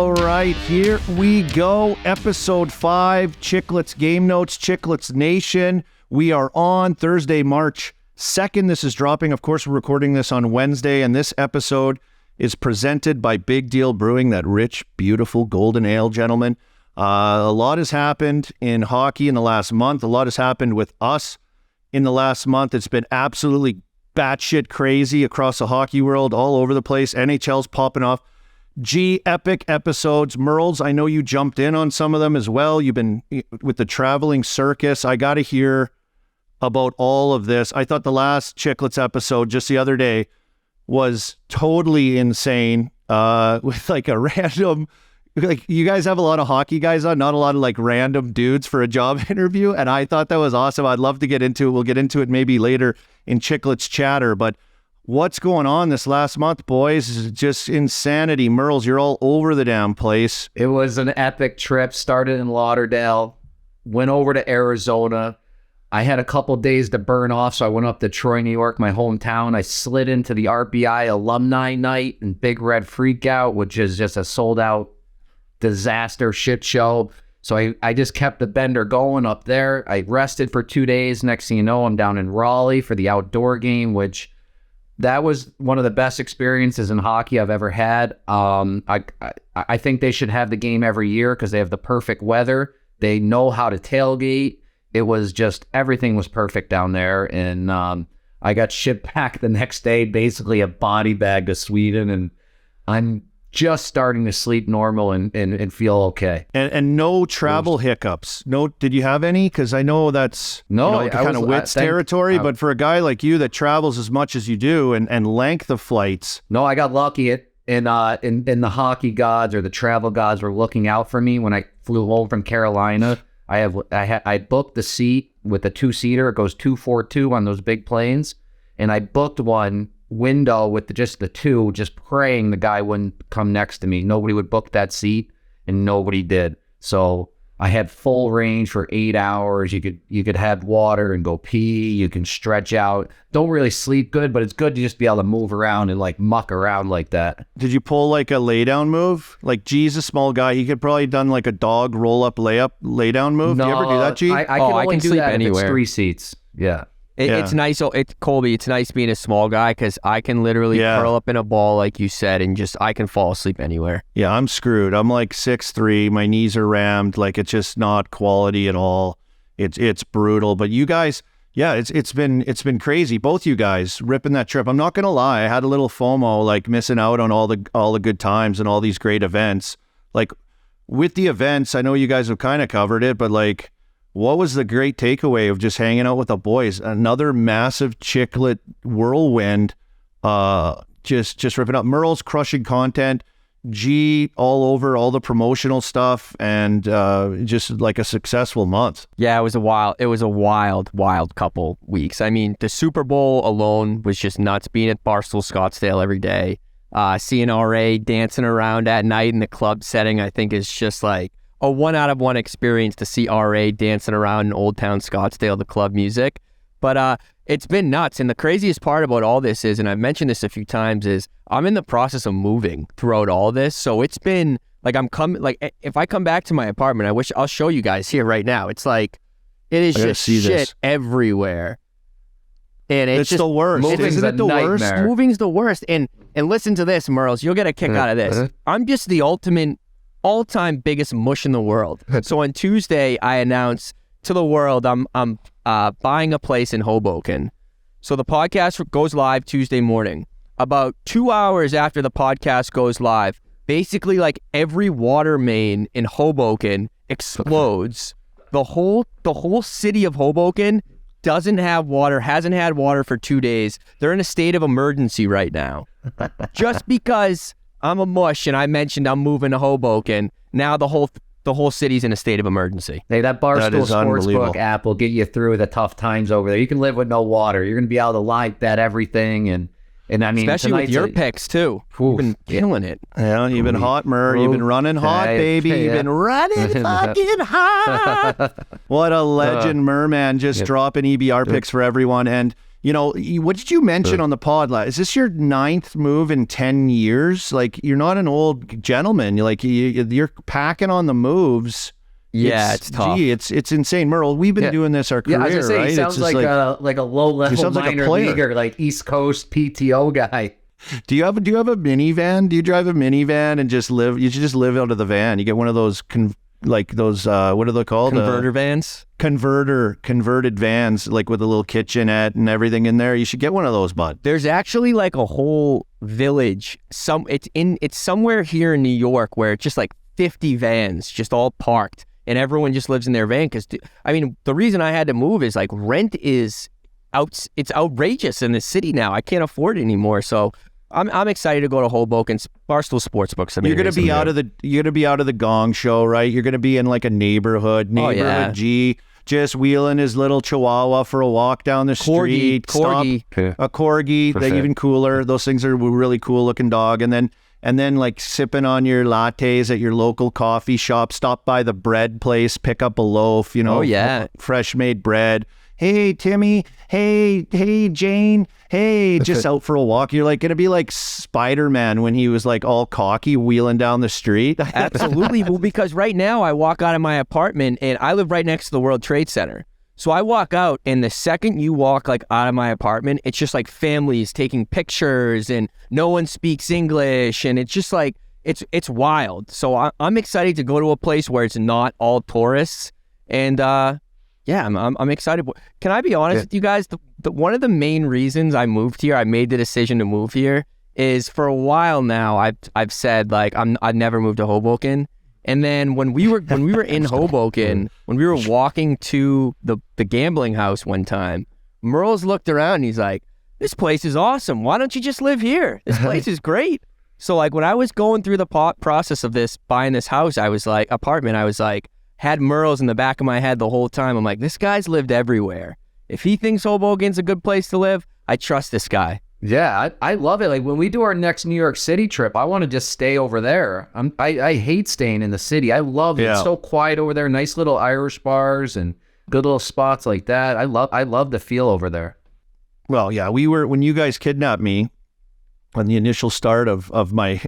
All right, here we go. Episode 5, Chiclets Game Notes, Chiclets Nation. We are on Thursday, March 2nd. This is dropping. Of course, we're recording this on Wednesday, and this episode is presented by Big Deal Brewing, that rich, beautiful golden ale, gentlemen. A lot has happened in hockey in the last month. A lot has happened with us in the last month. It's been absolutely batshit crazy across the hockey world, all over the place. NHL's popping off. Epic episodes. Merles, I know you jumped in on some of them as well. You've been with the traveling circus. I got to hear about all of this. I thought the last Chiclets episode just the other day was totally insane, with like a random, like, you guys have a lot of hockey guys on, not a lot of like random dudes for a job interview, and I thought that was awesome. I'd love to get into it. We'll get into it maybe later in Chiclets Chatter, but what's going on this last month, boys? Is just insanity. Merles, you're all over the damn place. It was an epic trip. Started in Lauderdale, went over to Arizona. I had a couple days to burn off, so I went up to Troy, New York, my hometown. I slid into the RBI Alumni Night and Big Red Freakout, which is just a sold-out disaster shit show. So I just kept the bender going up there. I rested for 2 days. Next thing you know, I'm down in Raleigh for the outdoor game, which that was one of the best experiences in hockey I've ever had. I think they should have the game every year because they have the perfect weather. They know how to tailgate. It was just, everything was perfect down there. And I got shipped back the next day, basically a body bag to Sweden. And I'm just starting to sleep normal and feel okay. And no travel hiccups. No, did you have any? Because I know that's kind of Wits territory, but for a guy like you that travels as much as you do and length of flights. No, I got lucky. And the hockey gods or the travel gods were looking out for me when I flew home from Carolina. I booked the seat with the 2-seater. It goes 242 on those big planes, and I booked one window with just the two, just praying the guy wouldn't come next to me. Nobody would book that seat, and nobody did. So I had full range for 8 hours. You could have water and go pee. You can stretch out. Don't really sleep good, but it's good to just be able to move around and like muck around like that. Did you pull like a lay down move? Like G's a small guy. He could probably done like a dog roll up lay down move. No, do you ever do that, G? I can do that anywhere. If it's 3 seats. Yeah. It's nice. It's Colby. It's nice being a small guy because I can literally curl up in a ball, like you said, and I can fall asleep anywhere. Yeah, I'm screwed. I'm like 6'3". My knees are rammed. Like, it's just not quality at all. It's brutal. But you guys, yeah, it's been crazy. Both you guys ripping that trip. I'm not gonna lie. I had a little FOMO, like missing out on all the good times and all these great events. Like with the events, I know you guys have kind of covered it, but like, what was the great takeaway of just hanging out with the boys? Another massive Chiclet whirlwind, just ripping up. Merle's crushing content, G all over all the promotional stuff, and just like a successful month. Yeah, it was a wild couple weeks. I mean, the Super Bowl alone was just nuts. Being at Barstool Scottsdale every day, seeing RA dancing around at night in the club setting, I think is just like a 1-out-of-1 experience to see RA dancing around in Old Town Scottsdale, the club music. But it's been nuts. And the craziest part about all this is, and I've mentioned this a few times, is I'm in the process of moving throughout all this. So it's been like, if I come back to my apartment, I'll show you guys here right now. It's like, it is just shit everywhere. And it's just the worst. Isn't it the worst? Moving's the worst. And listen to this, Merles, you'll get a kick out of this. I'm just the ultimate all-time biggest mush in the world. So on Tuesday, I announced to the world I'm buying a place in Hoboken. So the podcast goes live Tuesday morning. About 2 hours after the podcast goes live, basically like every water main in Hoboken explodes. The whole city of Hoboken doesn't have water, hasn't had water for 2 days. They're in a state of emergency right now. Just because I'm a mush and I mentioned I'm moving to Hoboken, now the whole city's in a state of emergency. Hey, that Barstool Sportsbook app will get you through the tough times over there. You can live with no water. You're going to be able to live bet everything. And I mean, especially with your picks too. You've been killing it. Yeah, you've been hot, Murr. You've been running hot, baby. You've been running fucking hot. What a legend, Murr, man. Just dropping EBR picks for everyone. And You know, what did you mention on the pod? Is this your 9th move in 10 years? Like, you're not an old gentleman. You're packing on the moves. Yeah, it's tough. Gee, it's insane. Merle, we've been doing this our career, I was gonna say, right? He sounds like a low-level minor leaguer, like East Coast PTO guy. Do you have a minivan? Do you drive a minivan and just live? You should just live out of the van. You get one of those what are they called? Converter vans? Converted vans, like with a little kitchenette and everything in there. You should get one of those, bud. There's actually like a whole village. It's somewhere here in New York where it's just like 50 vans just all parked and everyone just lives in their van. Because I mean, the reason I had to move is like rent is it's outrageous in the city now. I can't afford it anymore. So I'm excited to go to Hoboken's Barstool Sports books. You're gonna be out of the Gong Show, right? You're gonna be in like a neighborhood G, just wheeling his little Chihuahua for a walk down the street. Corgi. A corgi. They're even cooler. Those things are a really cool looking dog. And then like sipping on your lattes at your local coffee shop. Stop by the bread place, pick up a loaf. Fresh made bread. Hey, Timmy. Hey, Jane. Hey, just out for a walk. You're like going to be like Spider-Man when he was like all cocky wheeling down the street. Absolutely. Well, because right now I walk out of my apartment and I live right next to the World Trade Center. So I walk out and the second you walk like out of my apartment, it's just like families taking pictures and no one speaks English. And it's just like, it's wild. So I'm excited to go to a place where it's not all tourists. And, yeah, I'm excited. Can I be honest with you guys? One of the main reasons I moved here, I made the decision to move here, is for a while now I've said like I'd never move to Hoboken. And then when we were in Hoboken, when we were walking to the gambling house one time, Merle's looked around and he's like, "This place is awesome. Why don't you just live here? This place is great." So like when I was going through the process of buying this house, I was like, had Merle's in the back of my head the whole time. I'm like, this guy's lived everywhere. If he thinks Hoboken's a good place to live, I trust this guy. Yeah, I love it. Like when we do our next New York City trip, I want to just stay over there. I hate staying in the city. I love it. It's so quiet over there. Nice little Irish bars and good little spots like that. I love the feel over there. Well, yeah, when you guys kidnapped me, on the initial start of my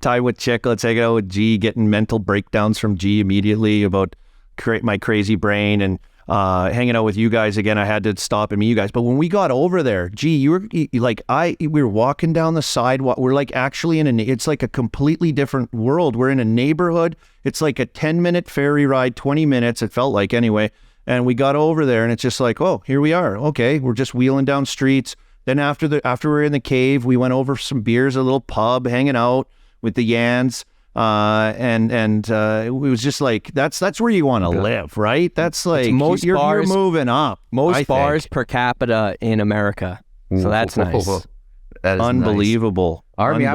time with Chiclets, hanging out with G, getting mental breakdowns from G immediately about my crazy brain, and hanging out with you guys again, I had to stop and meet you guys. But when we got over there, G, we were walking down the sidewalk. We're like actually it's like a completely different world. We're in a neighborhood. It's like a 10-minute ferry ride, 20 minutes. It felt like anyway. And we got over there and it's just like, oh, here we are. Okay. We're just wheeling down streets. Then after we were in the cave, we went over some beers, a little pub, hanging out with the Yans, and it was just like that's where you want to live, right? That's like you're moving up. Most bars per capita in America, so that's nice. That is unbelievable. Nice. Army,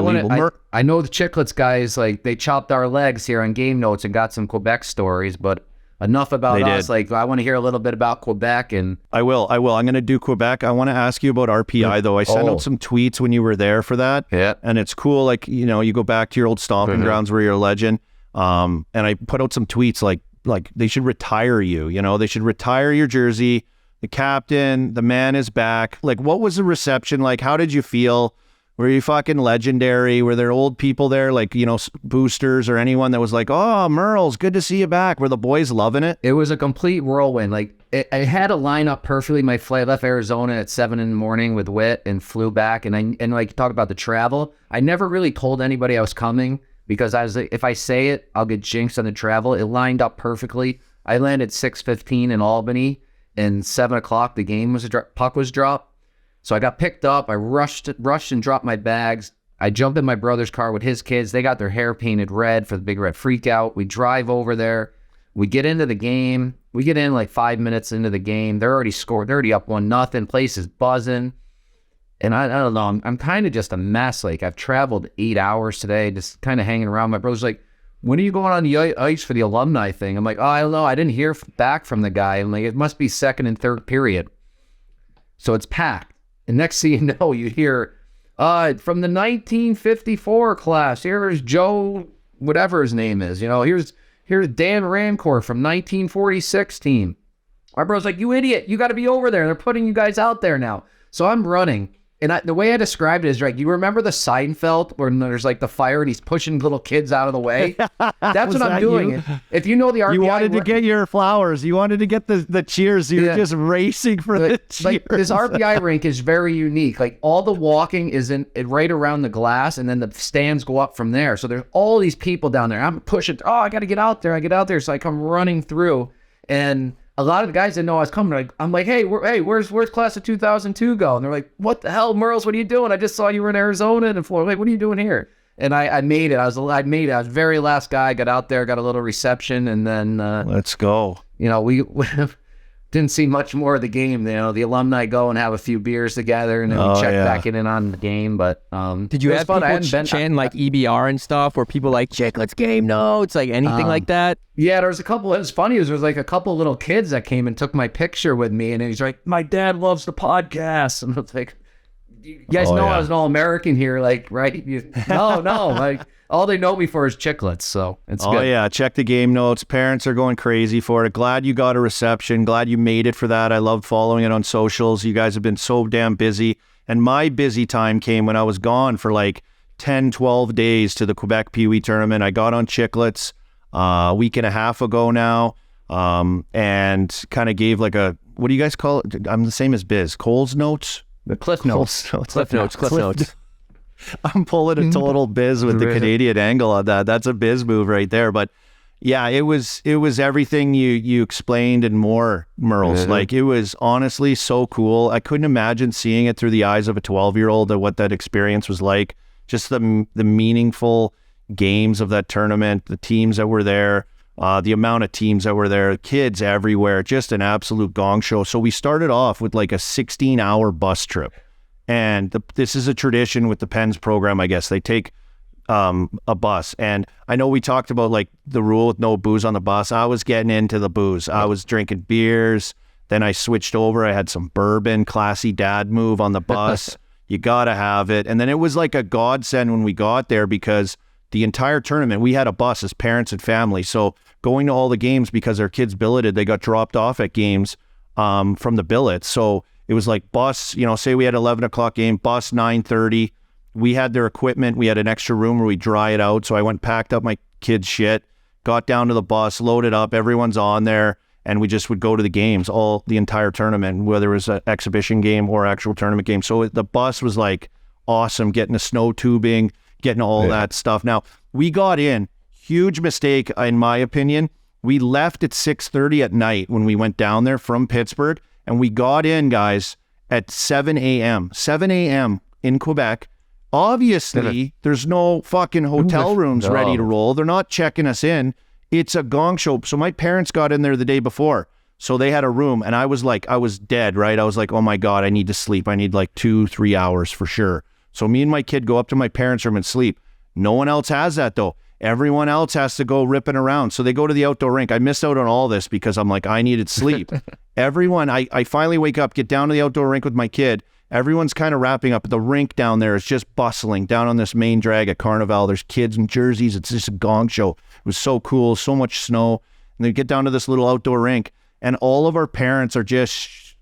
I know the Chiclets guys, like they chopped our legs here on Game Notes and got some Quebec stories, but. Enough about us. Like, I want to hear a little bit about Quebec. And I will. I'm going to do Quebec. I want to ask you about RPI, though. I sent out some tweets when you were there for that. Yeah. And it's cool. Like, you go back to your old stomping grounds where you're a legend. And I put out some tweets like they should retire you. They should retire your jersey. The captain, the man is back. Like, what was the reception like? How did you feel? Were you fucking legendary? Were there old people there, like, boosters or anyone that was like, oh, Merle's, good to see you back? Were the boys loving it? It was a complete whirlwind. Like, I had to line up perfectly. My flight left Arizona at 7 a.m. with Whit and flew back. And like, talk about the travel. I never really told anybody I was coming because I was like, if I say it, I'll get jinxed on the travel. It lined up perfectly. I landed 6:15 in Albany, and 7 o'clock, the game puck was dropped. So I got picked up. I rushed and dropped my bags. I jumped in my brother's car with his kids. They got their hair painted red for the Big Red Freakout. We drive over there. We get into the game. We get in like 5 minutes into the game. They're already scored. They're already up 1-0. Place is buzzing. And I don't know. I'm kind of just a mess. Like, I've traveled 8 hours today, just kind of hanging around. My brother's like, when are you going on the ice for the alumni thing? I'm like, oh, I don't know. I didn't hear back from the guy. I'm like, it must be second and third period. So it's packed. And next thing you know, you hear, from the 1954 class, here's Joe, whatever his name is. Here's Dan Rancourt from 1946 team. My bro's like, you idiot, you got to be over there. They're putting you guys out there now. So I'm running. And the way I described it is, like, you remember the Seinfeld where there's like the fire and he's pushing little kids out of the way? That's what I'm doing. If you know the RBI... You wanted to get your flowers. You wanted to get the cheers. You're just racing for the cheers. Like, this RBI rink is very unique. Like, all the walking is right around the glass, and then the stands go up from there. So there's all these people down there. I'm pushing. Oh, I got to get out there. So I come running through, and a lot of the guys didn't know I was coming. I'm like, hey, where's class of 2002 go? And they're like, what the hell, Merles? What are you doing? I just saw you were in Arizona and Florida. Like, what are you doing here? And I made it. I was very last guy. Got out there, got a little reception, and then let's go. You know, we didn't see much more of the game. You know, the alumni go and have a few beers together, and then we check back in on the game. But did you have people chanting like EBR and stuff, or people like Chiclets Game Notes, like anything like that? Yeah, there was a couple. It was funny. There was like a couple little kids that came and took my picture with me, and he's like, "My dad loves the podcast," and I was like, "You guys know I was an All-American here, like, right?" No, like. All they know me for is Chiclets, so it's good. Oh, yeah. Check the game notes. Parents are going crazy for it. Glad you got a reception. Glad you made it for that. I love following it on socials. You guys have been so damn busy. And my busy time came when I was gone for like 10, 12 days to the QUEBEC PEEWEE tournament. I got on Chiclets a week and a half ago now, and kind of gave like a, what do you guys call it? I'm the same as Biz. Cole's Notes? The Cliff Notes. Cliff Notes. I'm pulling a total Biz with the Canadian angle on that. That's a Biz move right there. But yeah, it was everything you explained and more, Merles. Like, it was honestly so cool. I couldn't imagine seeing it through the eyes of a 12-year-old and what that experience was like. Just the meaningful games of that tournament, the teams that were there, the amount of teams that were there, kids everywhere, just an absolute gong show. So we started off with like a 16-hour bus trip. And this is a tradition with the Pens program, I guess. They take a bus. And I know we talked about like the rule with no booze on the bus. I was getting into the booze. I was drinking beers. Then I switched over. I had some bourbon, classy dad move on the bus. You got to have it. And then it was like a godsend when we got there, because the entire tournament, we had a bus as parents and family. So going to all the games, because our kids billeted, they got dropped off at games from the billets. So it was like bus, you know, say we had 11 o'clock game, bus 9:30. We had their equipment. We had an extra room where we dry it out. So I went, packed up my kids' shit, got down to the bus, loaded up. Everyone's on there. And we just would go to the games, the entire tournament, whether it was an exhibition game or actual tournament game. So the bus was like awesome, getting the snow tubing, getting all that stuff. Now, we got in, huge mistake, in my opinion. We left at 6:30 at night when we went down there from Pittsburgh. And we got in, guys, at 7 a.m. 7 a.m. in Quebec. Obviously, there's no fucking hotel rooms ready to roll. They're not checking us in. It's a gong show. So my parents got in there the day before. So they had a room. And I was like, I was dead, right? I was like, oh my God, I need to sleep. I need like 2-3 hours for sure. So me and my kid go up to my parents' room and sleep. No one else has that, though. Everyone else has to go ripping around. So they go to the outdoor rink. I missed out on all this because I'm like, I needed sleep. Everyone, I finally wake up, get down to the outdoor rink with my kid. Everyone's kind of wrapping up. The rink down there is just bustling down on this main drag at Carnival. There's kids in jerseys. It's just a gong show. It was so cool, so much snow. And they get down to this little outdoor rink, and all of our parents are just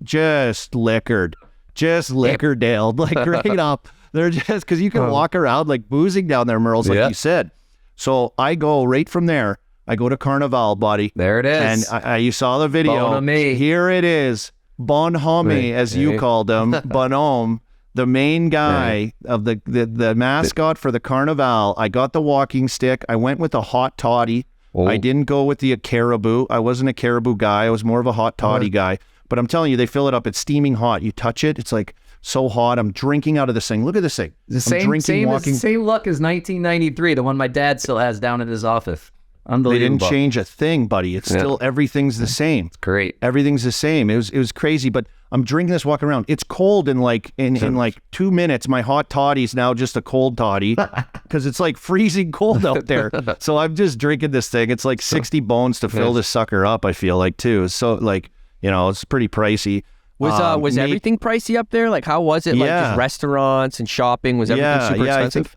liquored, liquor-daled, like right up. They're just, because you can walk around like boozing down there, Merles, like you said. So I go right from there. I go to Carnival, buddy. There it is. And you saw the video. Bonhomme. Here it is. Bonhomme, as you called him. Bonhomme, the main guy of the mascot for the Carnival. I got the walking stick. I went with a hot toddy. Oh. I didn't go with the caribou. I wasn't a caribou guy. I was more of a hot toddy guy. But I'm telling you, they fill it up. It's steaming hot. You touch it. It's like so hot. I'm drinking out of this thing. Look at this thing. The same luck as 1993, the one my dad still has down in his office. Unbelievable. They didn't change a thing, buddy. It's still, everything's the same. It's great. Everything's the same. It was crazy, but I'm drinking this, walking around. It's cold in like 2 minutes. My hot toddy's now just a cold toddy because it's like freezing cold out there. So I'm just drinking this thing. It's like 60 bones to fill this sucker up, I feel like, too. So like, you know, it's pretty pricey. Was everything pricey up there? Like, how was it? Like, just restaurants and shopping? Was everything super expensive?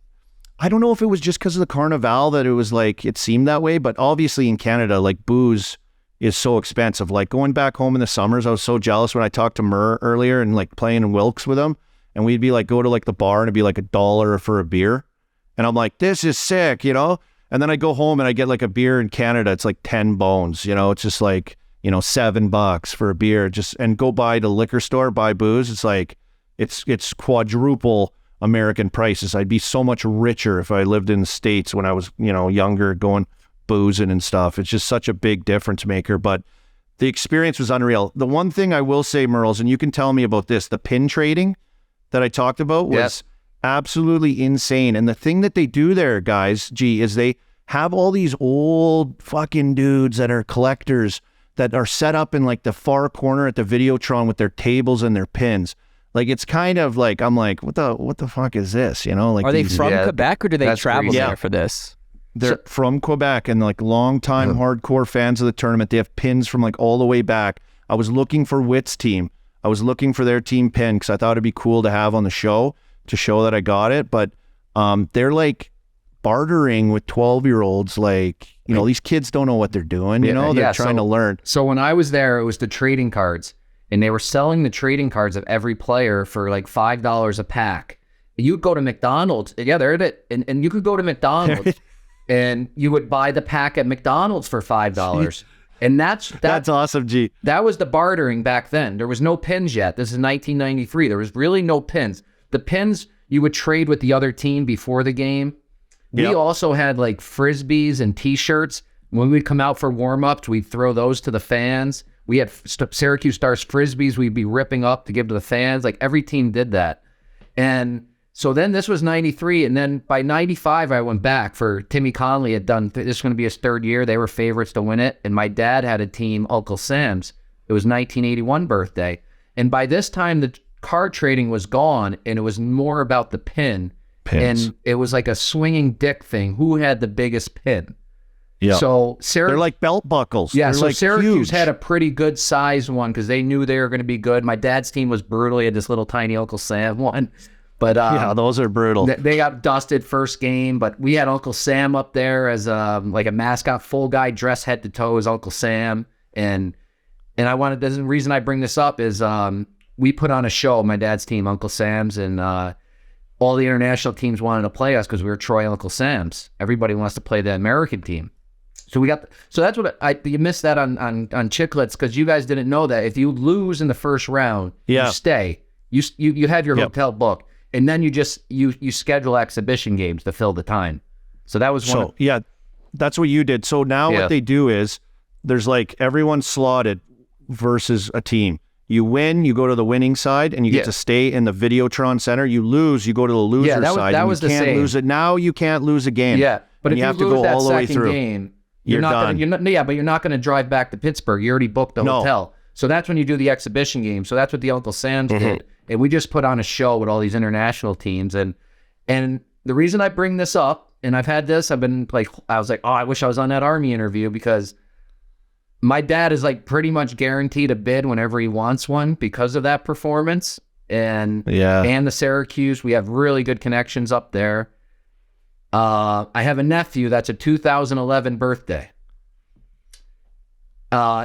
I don't know if it was just because of the Carnival that it was like, it seemed that way, but obviously in Canada, like booze is so expensive. Like going back home in the summers, I was so jealous when I talked to Murr earlier and like playing in Wilkes with him, and we'd be like, go to like the bar and it'd be like $1 for a beer. And I'm like, this is sick, you know? And then I go home and I get like a beer in Canada. It's like 10 bones, you know? It's just like, you know, $7 for a beer, and go by the liquor store, buy booze. It's like, it's quadruple American prices. I'd be so much richer if I lived in the States when I was, you know, younger, going boozing and stuff. It's just such a big difference maker, but the experience was unreal. The one thing I will say, Merles, and you can tell me about this, the pin trading that I talked about was absolutely insane. And the thing that they do there, guys, is they have all these old fucking dudes that are collectors that are set up in like the far corner at the Videotron with their tables and their pins. Like, it's kind of like, I'm like, what the fuck is this? You know, like, are they from Quebec, or do they travel there for this? They're from Quebec and like long-time hardcore fans of the tournament. They have pins from like all the way back. I was looking for Witt's team. I was looking for their team pin because I thought it'd be cool to have on the show to show that I got it. But they're like bartering with 12-year-olds. Like, you know, these kids don't know what they're doing. You know, they're trying to learn. So when I was there, it was the trading cards, and they were selling the trading cards of every player for like $5 a pack. You'd go to McDonald's. Yeah, they're it. And you could go to McDonald's. And you would buy the pack at McDonald's for $5. And that's awesome, G. That was the bartering back then. There was no pins yet. This is 1993. There was really no pins. The pins you would trade with the other team before the game. We also had like Frisbees and T-shirts. When we'd come out for warm-ups, we'd throw those to the fans. We had Syracuse Stars Frisbees we'd be ripping up to give to the fans. Like, every team did that. And so then this was 93, and then by 95, I went back for Timmy Conley had done, this was going to be his third year. They were favorites to win it, and my dad had a team, Uncle Sam's. It was 1981 birthday. And by this time, the card trading was gone, and it was more about the pins. And it was like a swinging dick thing. Who had the biggest pin? Yeah. So they're like belt buckles. Yeah, they're so like Syracuse huge. had a pretty good sized one because they knew they were going to be good. My dad's team was brutal. He had this little tiny Uncle Sam one. But yeah, those are brutal. They got dusted first game, but we had Uncle Sam up there as like a mascot, full guy, dressed head to toe as Uncle Sam. And I wanted, the reason I bring this up is we put on a show, my dad's team, Uncle Sam's, and all the international teams wanted to play us because we were Troy Uncle Sam's. Everybody wants to play the American team. So we got, so that's what you missed that on Chiclets, because you guys didn't know that if you lose in the first round, you stay. You have your hotel booked. And then you schedule exhibition games to fill the time. So that was one. So that's what you did. So now what they do is there's like everyone slotted versus a team. You win, you go to the winning side, and you get to stay in the Videotron Center. You lose, you go to the loser side. That was you can't lose it. Now you can't lose a game. Yeah, but if you have to lose go that all the way second through. Game, you're done. But you're not going to drive back to Pittsburgh. You already booked the hotel. So that's when you do the exhibition game. So that's what the Uncle Sam's did. And we just put on a show with all these international teams. And the reason I bring this up, and I've had this, I was like, oh, I wish I was on that Army interview, because my dad is like pretty much guaranteed a bid whenever he wants one because of that performance. And the Syracuse, we have really good connections up there. I have a nephew that's a 2011 birthday.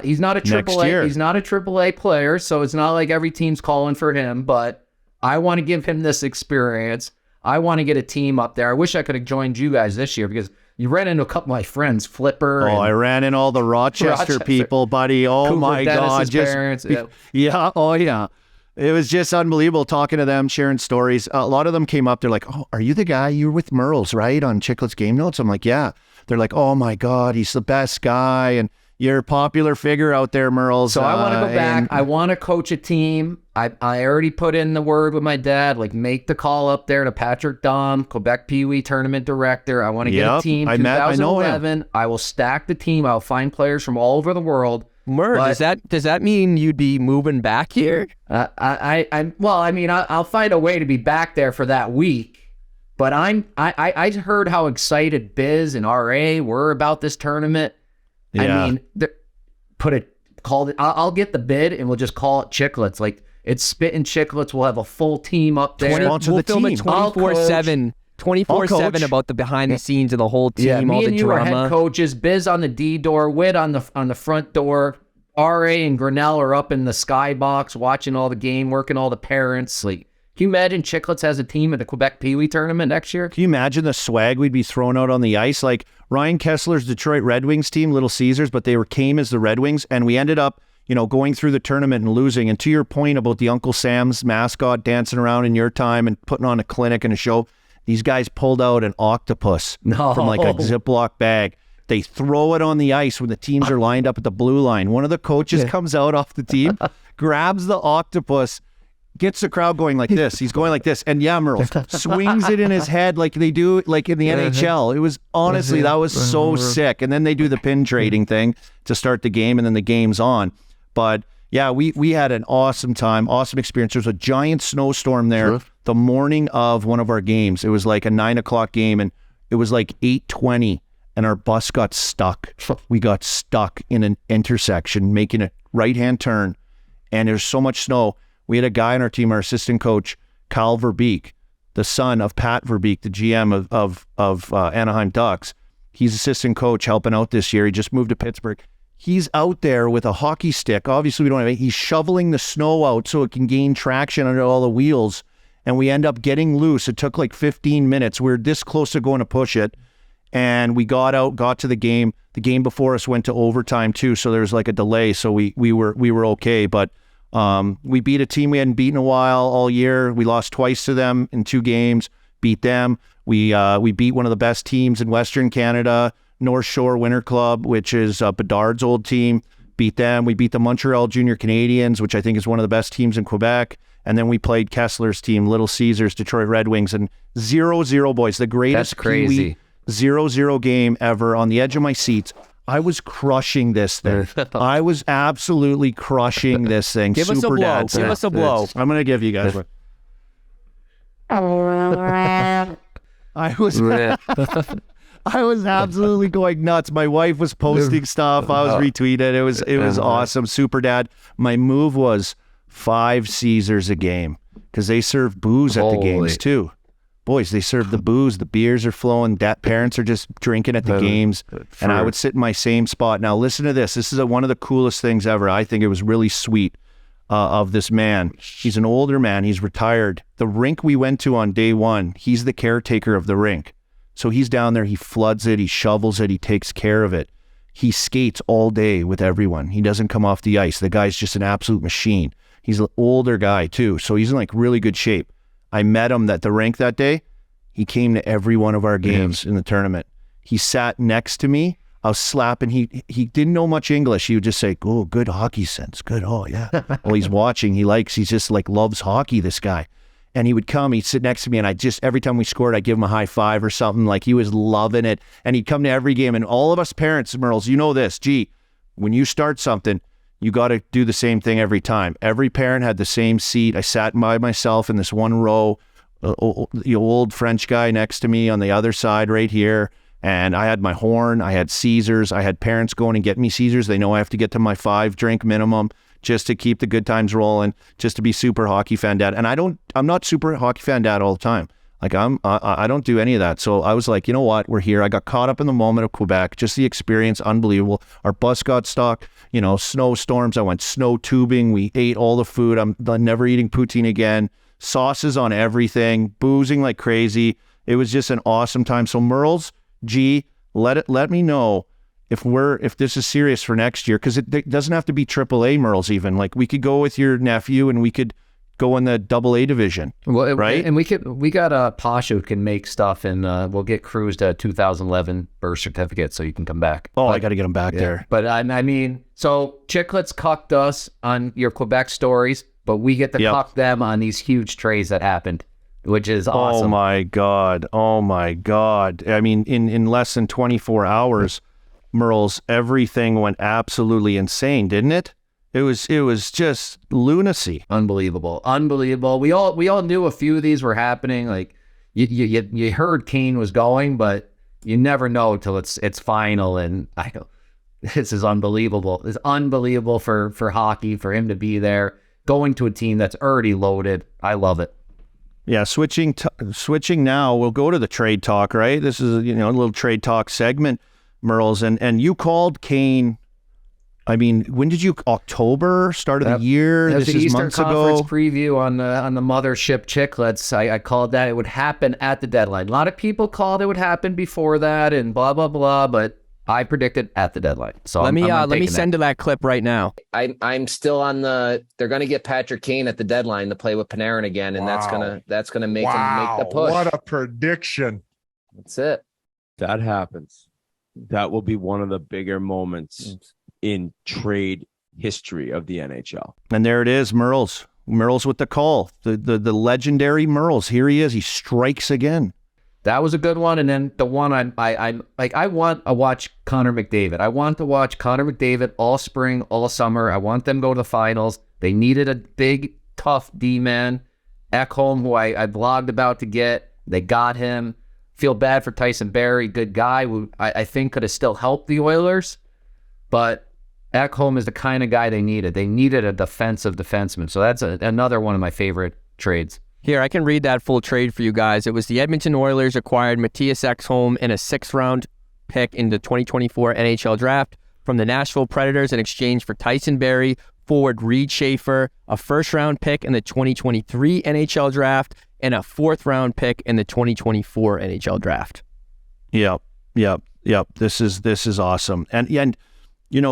He's not a AAA. He's not a AAA player, so it's not like every team's calling for him. But I want to give him this experience. I want to get a team up there. I wish I could have joined you guys this year, because you ran into a couple of my friends, Flipper. Oh, I ran in all the Rochester people, buddy. Oh Cooper, my God! Parents. Yeah. Oh yeah. It was just unbelievable talking to them, sharing stories. A lot of them came up. They're like, "Oh, are you the guy? You were with Merles, right, on Chiclets Game Notes?" I'm like, "Yeah." They're like, "Oh my God, he's the best guy." And you're a popular figure out there, Merles. So I want to go back. I want to coach a team. I already put in the word with my dad, like make the call up there to Patrick Dom, Quebec Peewee tournament director. I want to get a team. 2011. I will stack the team. I'll find players from all over the world. Does that mean you'd be moving back here? I'll find a way to be back there for that week. But I heard how excited Biz and RA were about this tournament. Yeah. I mean, I'll get the bid and we'll just call it Chiclets. Like, it's Spittin' Chiclets. We'll have a full team up there. We'll film a 24/7 24/7 about the behind the scenes of the whole team, Yeah, me all the and you are drama. head coaches. Biz on the D door, Whit on the front door. RA and Grinnell are up in the skybox watching all the game, working all the parents. Like, can you imagine Chiclets has a team at the Quebec Pee-wee tournament next year? Can you imagine the swag we'd be throwing out on the ice? Like Ryan Kessler's Detroit Red Wings team, Little Caesars, but they came as the Red Wings, and we ended up, going through the tournament and losing. And to your point about the Uncle Sam's mascot dancing around in your time and putting on a clinic and a show, these guys pulled out an octopus from like a Ziploc bag. They throw it on the ice when the teams are lined up at the blue line. One of the coaches comes out off the team, grabs the octopus, gets the crowd going like this. He's going like this. And Merle swings it in his head like they do like in the NHL. It was honestly, that was so sick. And then they do the pin trading thing to start the game, and then the game's on. But yeah, we had an awesome time, awesome experience. There was a giant snowstorm there the morning of one of our games. It was like a 9 o'clock game, and it was like 8:20. And our bus got stuck. We got stuck in an intersection, making a right-hand turn. And there's so much snow. We had a guy on our team, our assistant coach, Kyle Verbeek, the son of Pat Verbeek, the GM of Anaheim Ducks. He's assistant coach helping out this year. He just moved to Pittsburgh. He's out there with a hockey stick. Obviously, we don't have it. He's shoveling the snow out so it can gain traction under all the wheels. And we end up getting loose. It took like 15 minutes. We were this close to going to push it. And we got out, got to the game. The game before us went to overtime too, so there was like a delay. So we were okay, but we beat a team we hadn't beaten in a while all year. We lost twice to them in 2 games. Beat them. We beat one of the best teams in Western Canada, North Shore Winter Club, which is Bedard's old team. Beat them. We beat the Montreal Junior Canadiens, which I think is one of the best teams in Quebec. And then we played Kessler's team, Little Caesars, Detroit Red Wings, and 0-0, boys. The greatest That's crazy. 0-0 game ever. On the edge of my seats. I was crushing this thing. I was absolutely crushing this thing. Give us a blow. Give us a blow. I'm going to give you guys one. I was absolutely going nuts. My wife was posting stuff. I was retweeting. It was awesome. Super Dad. My move was 5 Caesars a game because they serve booze at the games too. Boys, they serve the booze. The beers are flowing. Parents are just drinking at the games. And I would sit in my same spot. Now, listen to this. This is one of the coolest things ever. I think it was really sweet of this man. He's an older man. He's retired. The rink we went to on day one, he's the caretaker of the rink. So he's down there. He floods it. He shovels it. He takes care of it. He skates all day with everyone. He doesn't come off the ice. The guy's just an absolute machine. He's an older guy, too. So he's in like really good shape. I met him at the rink that day. He came to every one of our games in the tournament. He sat next to me. I was slapping. He didn't know much English. He would just say, "Oh, good hockey sense. Good. Oh, yeah." Well, he's watching. He's just like loves hockey, this guy. And he would come. He'd sit next to me, and every time we scored, I'd give him a high five or something. Like he was loving it. And he'd come to every game. And all of us parents, Merles, you know this. Gee, when you start something, you got to do the same thing every time. Every parent had the same seat. I sat by myself in this one row. The old French guy next to me on the other side right here. And I had my horn. I had Caesars. I had parents going and get me Caesars. They know I have to get to my 5 drink minimum just to keep the good times rolling, just to be super hockey fan dad. And I'm not super hockey fan dad all the time. Like I don't do any of that. So I was like, you know what? We're here. I got caught up in the moment of Quebec. Just the experience, unbelievable. Our bus got stuck. Snowstorms. I went snow tubing. We ate all the food. I'm never eating poutine again. Sauces on everything, boozing like crazy. It was just an awesome time. So Merles, let me know if this is serious for next year, because it doesn't have to be AAA, Merles. Even like we could go with your nephew and we could go in the AA division, right? And we got a Pasha who can make stuff, and we'll get Cruz to 2011 birth certificate so you can come back. I got to get him back there. But I mean, so Chiclets cucked us on your Quebec stories, but we get to cuck them on these huge trades that happened, which is awesome. Oh my God. I mean, in less than 24 hours, Merles, everything went absolutely insane, didn't it? It was just lunacy. Unbelievable. We all knew a few of these were happening. Like you heard Kane was going, but you never know till it's final. And I know this is unbelievable. It's unbelievable for hockey, for him to be there, going to a team that's already loaded. I love it. Yeah, switching now. We'll go to the trade talk, right? This is a little trade talk segment, Merles, and you called Kane. I mean, when did you? October, start of the year. This is Eastern months Conference ago. Preview on the mothership Chiclets. I called that it would happen at the deadline. A lot of people called it would happen before that and blah blah blah, but I predicted at the deadline. So let me send to that clip right now. I'm still on the. They're going to get Patrick Kane at the deadline to play with Panarin again, and that's gonna make him make the push. What a prediction! That's it. That happens. That will be one of the bigger moments in trade history of the NHL. And there it is, Merles with the call, the legendary Merles. Here he is. He strikes again. That was a good one. And then the one I want to watch Connor McDavid. I want to watch Connor McDavid all spring, all summer. I want them to go to the finals. They needed a big, tough D-man. Ekholm, who I blogged about to get. They got him. Feel bad for Tyson Barrie, good guy, who I think could have still helped the Oilers. But Ekholm is the kind of guy they needed. They needed a defensive defenseman. So that's another one of my favorite trades. Here, I can read that full trade for you guys. It was the Edmonton Oilers acquired Matthias Ekholm and a 6th-round pick in the 2024 NHL Draft from the Nashville Predators in exchange for Tyson Barrie, forward Reed Schaefer, a 1st-round pick in the 2023 NHL Draft, and a 4th-round pick in the 2024 NHL Draft. Yep. This is awesome. And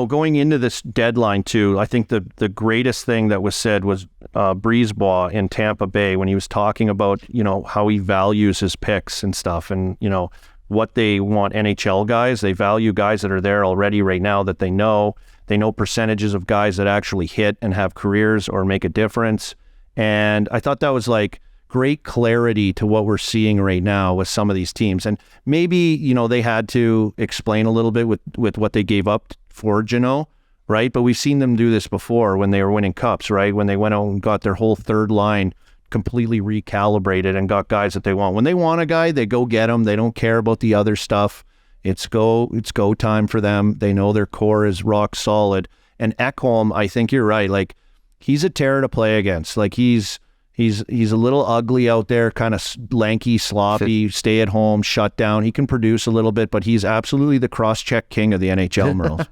going into this deadline too, I think the greatest thing that was said was Brisebois in Tampa Bay when he was talking about, how he values his picks and stuff and, what they want NHL guys. They value guys that are there already right now that they know. They know percentages of guys that actually hit and have careers or make a difference. And I thought that was like great clarity to what we're seeing right now with some of these teams. And maybe, they had to explain a little bit with what they gave up for Jeannot, right? But we've seen them do this before when they were winning cups, right? When they went out and got their whole third line completely recalibrated and got guys that they want. When they want a guy, they go get him. They don't care about the other stuff. It's go time for them. They know their core is rock solid. And Ekholm, I think you're right. Like, he's a terror to play against. Like, he's a little ugly out there, kind of lanky, sloppy, stay at home, shut down. He can produce a little bit, but he's absolutely the cross-check king of the NHL, Merles.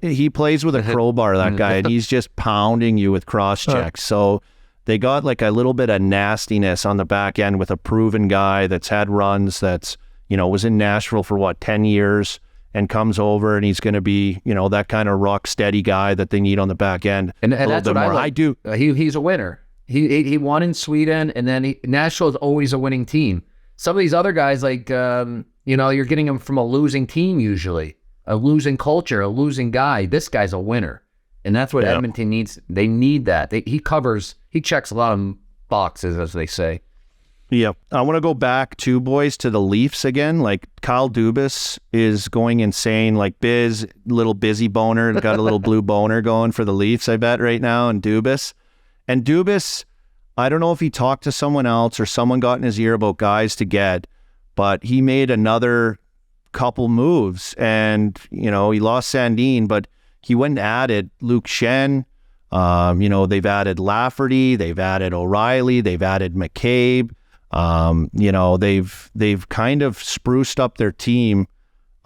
He plays with a crowbar, that guy, and he's just pounding you with cross-checks. So they got like a little bit of nastiness on the back end with a proven guy that's had runs, that's, was in Nashville for 10 years and comes over and he's going to be, that kind of rock steady guy that they need on the back end. And that's what I do. He's a winner. He won in Sweden, and then Nashville is always a winning team. Some of these other guys, like, you're getting them from a losing team usually, a losing culture, a losing guy. This guy's a winner, and that's what Edmonton needs. They need that. He checks a lot of boxes, as they say. Yeah. I want to go back to the Leafs again. Like, Kyle Dubas is going insane. Like, little busy boner, got a little blue boner going for the Leafs, I bet, right now, and Dubas. And Dubas, I don't know if he talked to someone else or someone got in his ear about guys to get, but he made another couple moves. And, he lost Sandin, but he went and added Luke Schenn. They've added Lafferty, they've added O'Reilly, they've added McCabe. They've kind of spruced up their team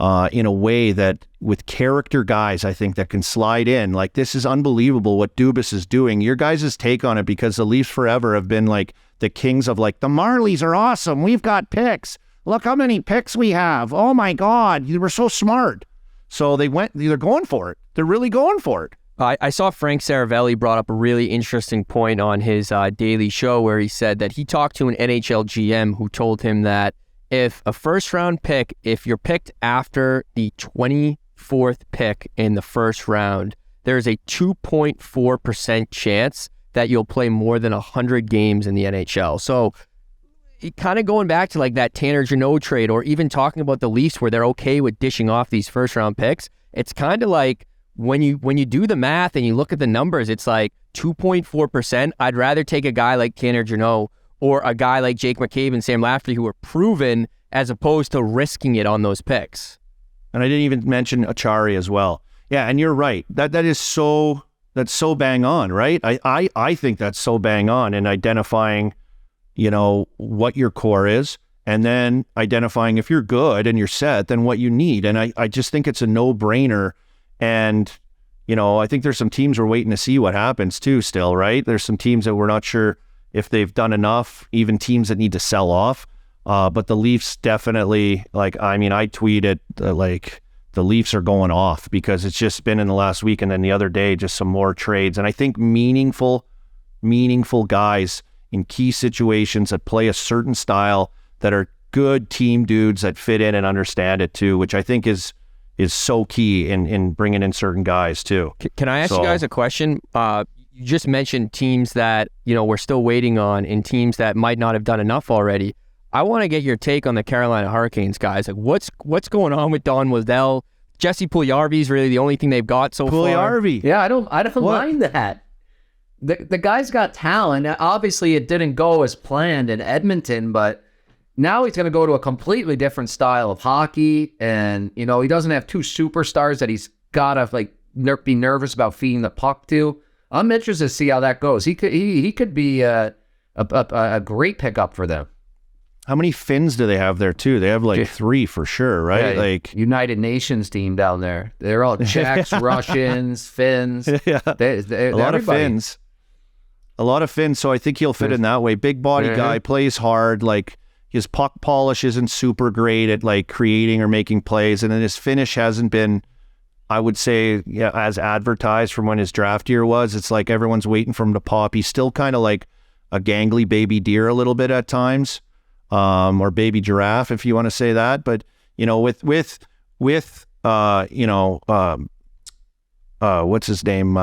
in a way that with character guys, I think, that can slide in. Like, this is unbelievable what Dubas is doing. Your guys' take on it, because the Leafs forever have been like the kings of like, the Marlies are awesome. We've got picks. Look how many picks we have. Oh my God, you were so smart. So they're going for it. They're really going for it. I saw Frank Saravelli brought up a really interesting point on his daily show where he said that he talked to an NHL GM who told him that if a first-round pick, if you're picked after the 24th pick in the first round, there's a 2.4% chance that you'll play more than 100 games in the NHL. So kind of going back to like that Tanner Jeannot trade, or even talking about the Leafs where they're okay with dishing off these first-round picks, it's kind of like when you do the math and you look at the numbers, it's like 2.4%. I'd rather take a guy like Tanner Jeannot or a guy like Jake McCabe and Sam Lafferty who are proven, as opposed to risking it on those picks. And I didn't even mention Achari as well. Yeah, and you're right. That's so bang on, right? I think that's so bang on in identifying what your core is, and then identifying if you're good and you're set, then what you need. And I just think it's a no-brainer. And, I think there's some teams we're waiting to see what happens too still, right? There's some teams that we're not sure if they've done enough, even teams that need to sell off. But the Leafs definitely, I tweeted, the Leafs are going off because it's just been in the last week, and then the other day, just some more trades. And I think meaningful guys in key situations that play a certain style, that are good team dudes that fit in and understand it too, which I think is so key in bringing in certain guys too. Can I ask you guys a question? You just mentioned teams that, we're still waiting on, and teams that might not have done enough already. I want to get your take on the Carolina Hurricanes, guys. What's going on with Don Waddell? Jesse Puljujarvi is really the only thing they've got so far. Puljujarvi. Yeah, I don't mind that. The guy's got talent. Obviously, it didn't go as planned in Edmonton, but now he's going to go to a completely different style of hockey, and he doesn't have two superstars that he's got to be nervous about feeding the puck to. I'm interested to see how that goes. He could be a great pickup for them. How many Finns do they have there too? They have 3 for sure, right? Yeah, United Nations team down there. They're all Czechs, Russians, Finns. Yeah, a lot of Finns. A lot of Finns. So I think he'll fit in that way. Big body guy, plays hard. His puck polish isn't super great at creating or making plays, and then his finish hasn't been, I would say, as advertised from when his draft year was. It's like everyone's waiting for him to pop. He's still kind of like a gangly baby deer a little bit at times. Or baby giraffe, if you want to say that. But, with what's his name,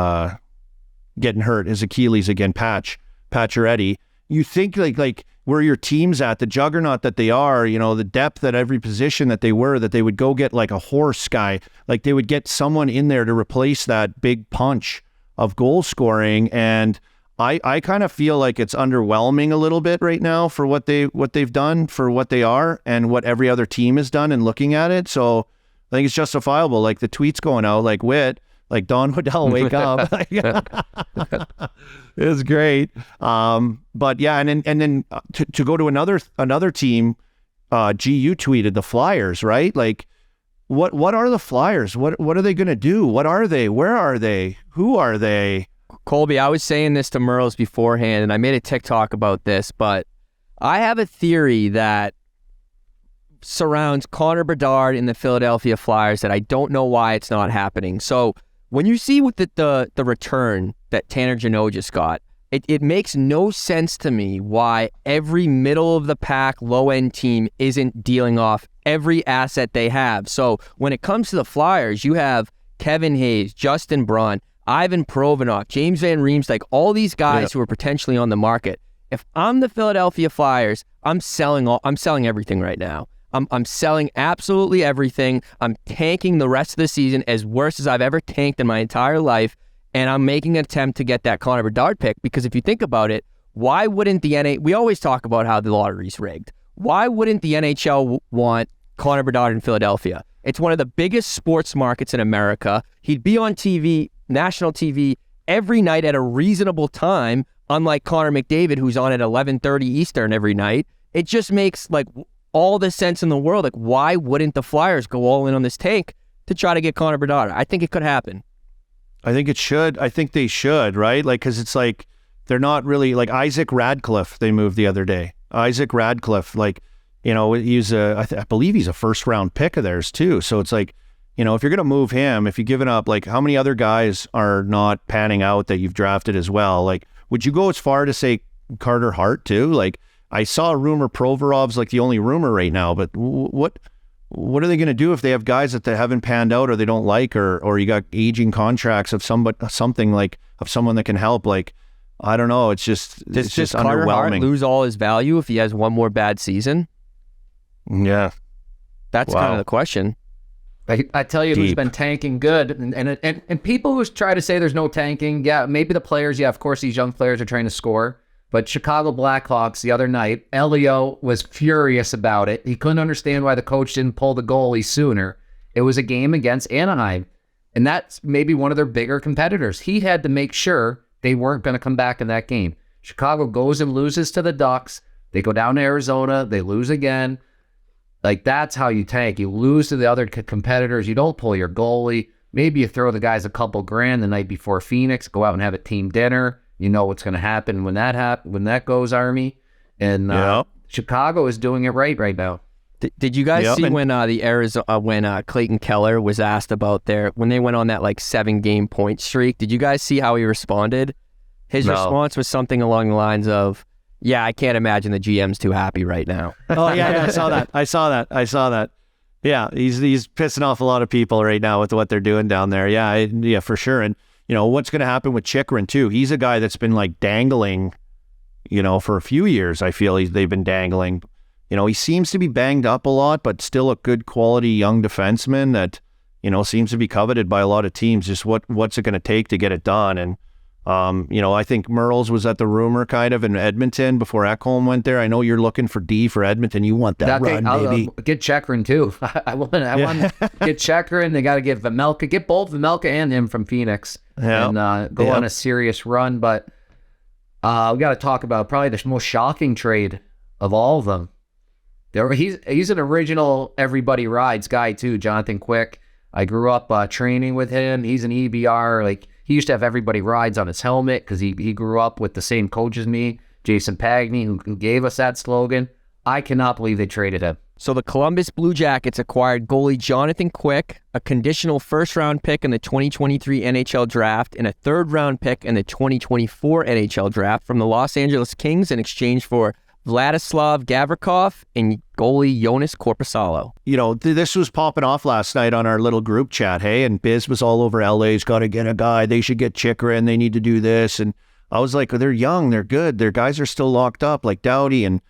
getting hurt, his Achilles again, Pacioretty, you think like where your team's at, the juggernaut that they are, the depth at every position that they would go get a horse guy, they would get someone in there to replace that big punch of goal scoring. And I kind of feel like it's underwhelming a little bit right now for what they've done, for what they are, and what every other team has done in looking at it. So I think it's justifiable. The tweets going out, Don Waddell, wake up. It's great. But yeah, and then to go to another team, GU tweeted the Flyers, right? What are the Flyers? What are they going to do? What are they? Where are they? Who are they? Colby, I was saying this to Merles beforehand, and I made a TikTok about this, but I have a theory that surrounds Connor Bedard and the Philadelphia Flyers that I don't know why it's not happening. So when you see with the return that Tanner Jeannot just got, it makes no sense to me why every middle-of-the-pack, low-end team isn't dealing off every asset they have. So when it comes to the Flyers, you have Kevin Hayes, Justin Braun, Ivan Provorov, James Van Riemsdyk, all these guys who are potentially on the market. If I'm the Philadelphia Flyers, I'm selling everything right now. I'm selling absolutely everything. I'm tanking the rest of the season as worse as I've ever tanked in my entire life, and I'm making an attempt to get that Connor Bedard pick, because if you think about it, why wouldn't the NHL... We always talk about how the lottery's rigged. Why wouldn't the NHL want Connor Bedard in Philadelphia? It's one of the biggest sports markets in America. He'd be on TV, national TV, every night at a reasonable time, unlike Connor McDavid, who's on at 11:30 Eastern every night. It just makes all the sense in the world. Why wouldn't the Flyers go all in on this tank to try to get Connor Bedard? I think it could happen. I think it should. I think they should, right? Because it's they're not really Isaac Radcliffe. They moved the other day. Isaac Radcliffe, he's I believe he's a first round pick of theirs too. So it's if you're going to move him, if you're giving up, how many other guys are not panning out that you've drafted as well? Would you go as far to say Carter Hart too? I saw a rumor Provorov's the only rumor right now, but what are they going to do if they have guys that they haven't panned out or they don't like, or you got aging contracts of someone that can help? I don't know. It's just Carter underwhelming. Hart lose all his value if he has one more bad season? Yeah, that's kind of the question. I tell you, who's been tanking good, and people who try to say there's no tanking, yeah, maybe the players, yeah, of course these young players are trying to score, but Chicago Blackhawks the other night, Elio was furious about it. He couldn't understand why the coach didn't pull the goalie sooner. It was a game against Anaheim, and that's maybe one of their bigger competitors. He had to make sure they weren't going to come back in that game. Chicago goes and loses to the Ducks. They go down to Arizona, they lose again. Like, that's how you tank. You lose to the other competitors. You don't pull your goalie. Maybe you throw the guys a couple grand the night before Phoenix, go out and have a team dinner. You know what's going to happen when that goes, Army. And Chicago is doing it right now. Did you guys see when the Arizona when Clayton Keller was asked about when they went on that like 7-game point streak? Did you guys see how he responded? His response was something along the lines of, "Yeah, I can't imagine the GM's too happy right now." Oh yeah, I saw that. Yeah, he's pissing off a lot of people right now with what they're doing down there. Yeah, for sure. And what's going to happen with Chychrun too? He's a guy that's been like dangling, for a few years. I feel they've been dangling. He seems to be banged up a lot, but still a good quality young defenseman that, seems to be coveted by a lot of teams. Just what's it going to take to get it done? And, I think Merles was at the rumor kind of in Edmonton before Ekholm went there. I know you're looking for D for Edmonton. You want that run, baby. Get Chychrun too. I want to get Chychrun. They got to get Vejmelka. Get both Vejmelka and him from Phoenix and go on a serious run. But we got to talk about probably the most shocking trade of all of them. He's an original everybody rides guy too, Jonathan Quick. I grew up training with him. He's an EBR. Like, he used to have everybody rides on his helmet because he grew up with the same coach as me, Jason Pagney, who gave us that slogan. I cannot believe they traded him. So the Columbus Blue Jackets acquired goalie Jonathan Quick, a conditional first-round pick in the 2023 NHL Draft, and a third-round pick in the 2024 NHL Draft from the Los Angeles Kings in exchange for Vladislav Gavrikov and goalie Jonas Korpisalo. This was popping off last night on our little group chat, hey? And Biz was all over LA's got to get a guy. They should get Chychrun. They need to do this. And I was like, they're young. They're good. Their guys are still locked up. Like Doughty and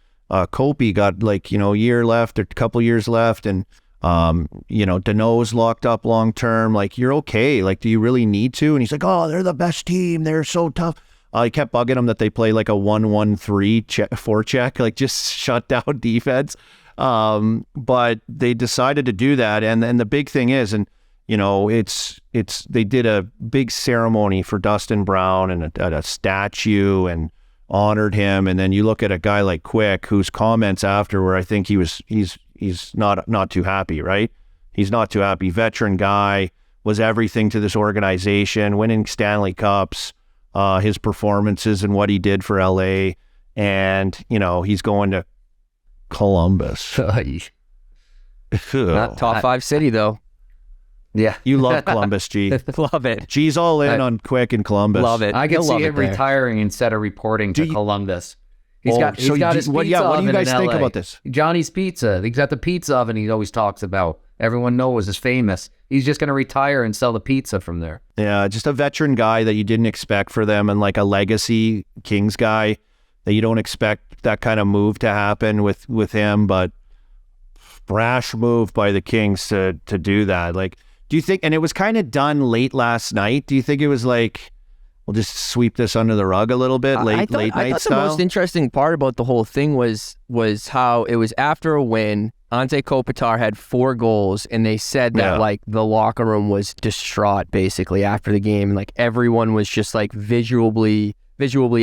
Colby got a year left or a couple years left. And, Deneau's locked up long term. Like, you're okay. Like, do you really need to? And he's like, oh, they're the best team. They're so tough. I kept bugging them that they play like a 1-1-3 forecheck, like just shut down defense. But they decided to do that. And the big thing is, they did a big ceremony for Dustin Brown and a statue and honored him. And then you look at a guy like Quick, whose comments after where I think he's not too happy, right? He's not too happy. Veteran guy, was everything to this organization, winning Stanley Cups. His performances and what he did for LA, and he's going to Columbus. Not top 5 city though. Yeah, you love Columbus, G. Love it. G's all in on Quick in Columbus. Love it. I can see him retiring instead of reporting to Columbus. He's got his pizza what do you guys think about this? Johnny's Pizza. He's got the pizza oven he always talks about. Everyone knows is famous. He's just going to retire and sell the pizza from there. Yeah, just a veteran guy that you didn't expect for them, and like a legacy Kings guy that you don't expect that kind of move to happen with him, but brash move by the Kings to do that. Like, do you think, and it was kind of done late last night, do you think it was like, we'll just sweep this under the rug a little bit, late night style? The most interesting part about the whole thing was how it was after a win. Ante Kopitar had 4 goals, and they said that like the locker room was distraught basically after the game, and like everyone was just like visually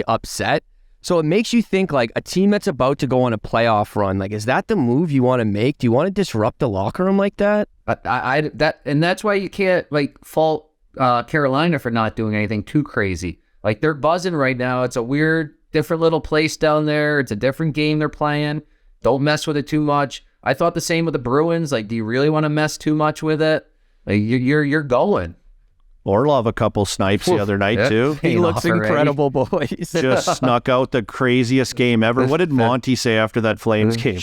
upset. So it makes you think like a team that's about to go on a playoff run, like, is that the move you want to make? Do you want to disrupt the locker room like that? That's why you can't like fault Carolina for not doing anything too crazy. Like, they're buzzing right now. It's a weird, different little place down there. It's a different game they're playing. Don't mess with it too much. I thought the same with the Bruins. Like, do you really want to mess too much with it? Like, you're going. Orlov a couple snipes the other night too. He looks incredible, boys. Just snuck out the craziest game ever. What did Monty say after that Flames game?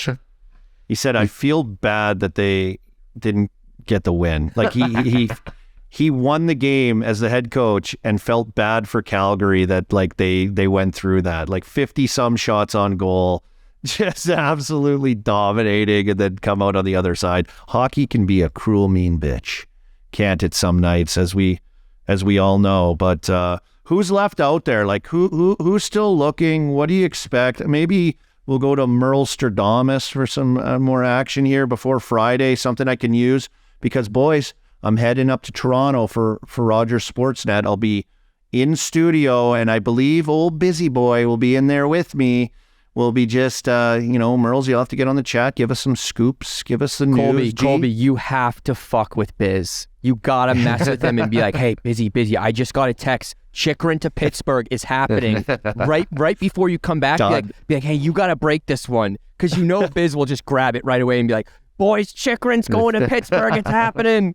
He said, "I feel bad that they didn't get the win." Like he won the game as the head coach and felt bad for Calgary that like they went through that. Like 50 some shots on goal. Just absolutely dominating, and then come out on the other side. Hockey can be a cruel, mean bitch, can't it? Some nights, as we all know. But who's left out there? Like who's still looking? What do you expect? Maybe we'll go to Merle Stradamus for some more action here before Friday. Something I can use because, boys, I'm heading up to Toronto for Rogers Sportsnet. I'll be in studio, and I believe old Busy Boy will be in there with me. we'll be just, Merles, you'll have to get on the chat, give us some scoops, give us the news. Colby, you have to fuck with Biz. You gotta mess with him and be like, hey, busy. I just got a text. Chikrin to Pittsburgh is happening. right before you come back, be like, hey, you gotta break this one. Because Biz will just grab it right away and be like, boys, Chikrin's going to Pittsburgh. It's happening.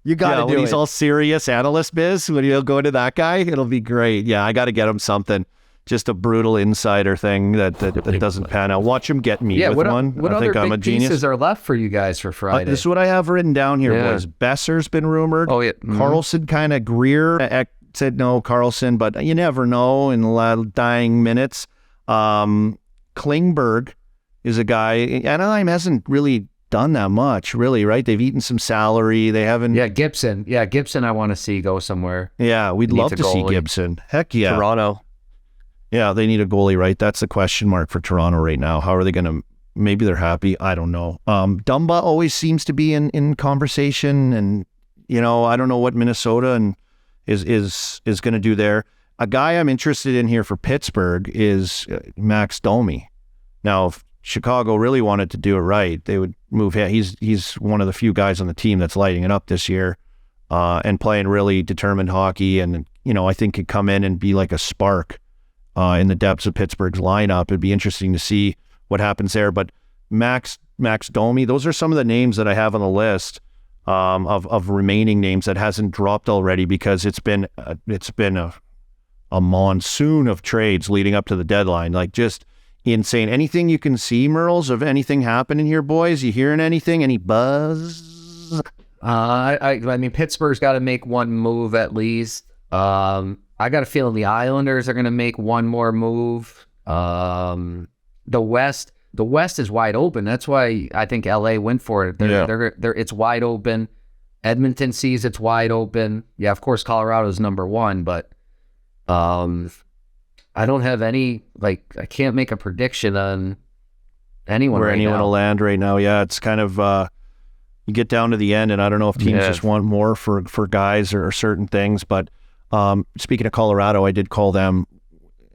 You got to do when it. He's all serious analyst Biz, when he'll go to that guy, it'll be great. Yeah, I got to get him something. Just a brutal insider thing that doesn't pan out. Watch him get me with one. What I think other I'm a big genius. pieces are left for you guys for Friday? This is what I have written down here, boys. Besser's been rumored. Oh, yeah. Mm-hmm. Carlson kind of Greer said no, Carlson, but you never know in the dying minutes. Klingberg is a guy. Anaheim hasn't really done that much, really, right? They've eaten some salary. They haven't. Yeah, Gibson. I want to see go somewhere. Yeah, we'd love to see Gibson. Heck yeah. Toronto. Yeah, they need a goalie, right? That's the question mark for Toronto right now. How are they going to? Maybe they're happy. I don't know. Dumba always seems to be in conversation, and I don't know what Minnesota and is going to do there. A guy I'm interested in here for Pittsburgh is Max Domi. Now, if Chicago really wanted to do it right, they would move him. He's one of the few guys on the team that's lighting it up this year and playing really determined hockey, and I think could come in and be like a spark in the depths of Pittsburgh's lineup. It'd be interesting to see what happens there. But Max Domi, those are some of the names that I have on the list of remaining names that hasn't dropped already, because it's been a monsoon of trades leading up to the deadline. Like, just insane. Anything you can see, Merles, of anything happening here, boys? You hearing anything? Any buzz? I mean, Pittsburgh's got to make one move at least. I got a feeling the Islanders are going to make one more move. The West is wide open. That's why I think LA went for it. It's wide open. Edmonton sees it's wide open. Yeah, of course, Colorado's number one, but I don't have any, I can't make a prediction on anyone where anyone will land right now. Yeah, it's kind of, you get down to the end, and I don't know if teams just want more for guys or certain things. But speaking of Colorado, I did call them,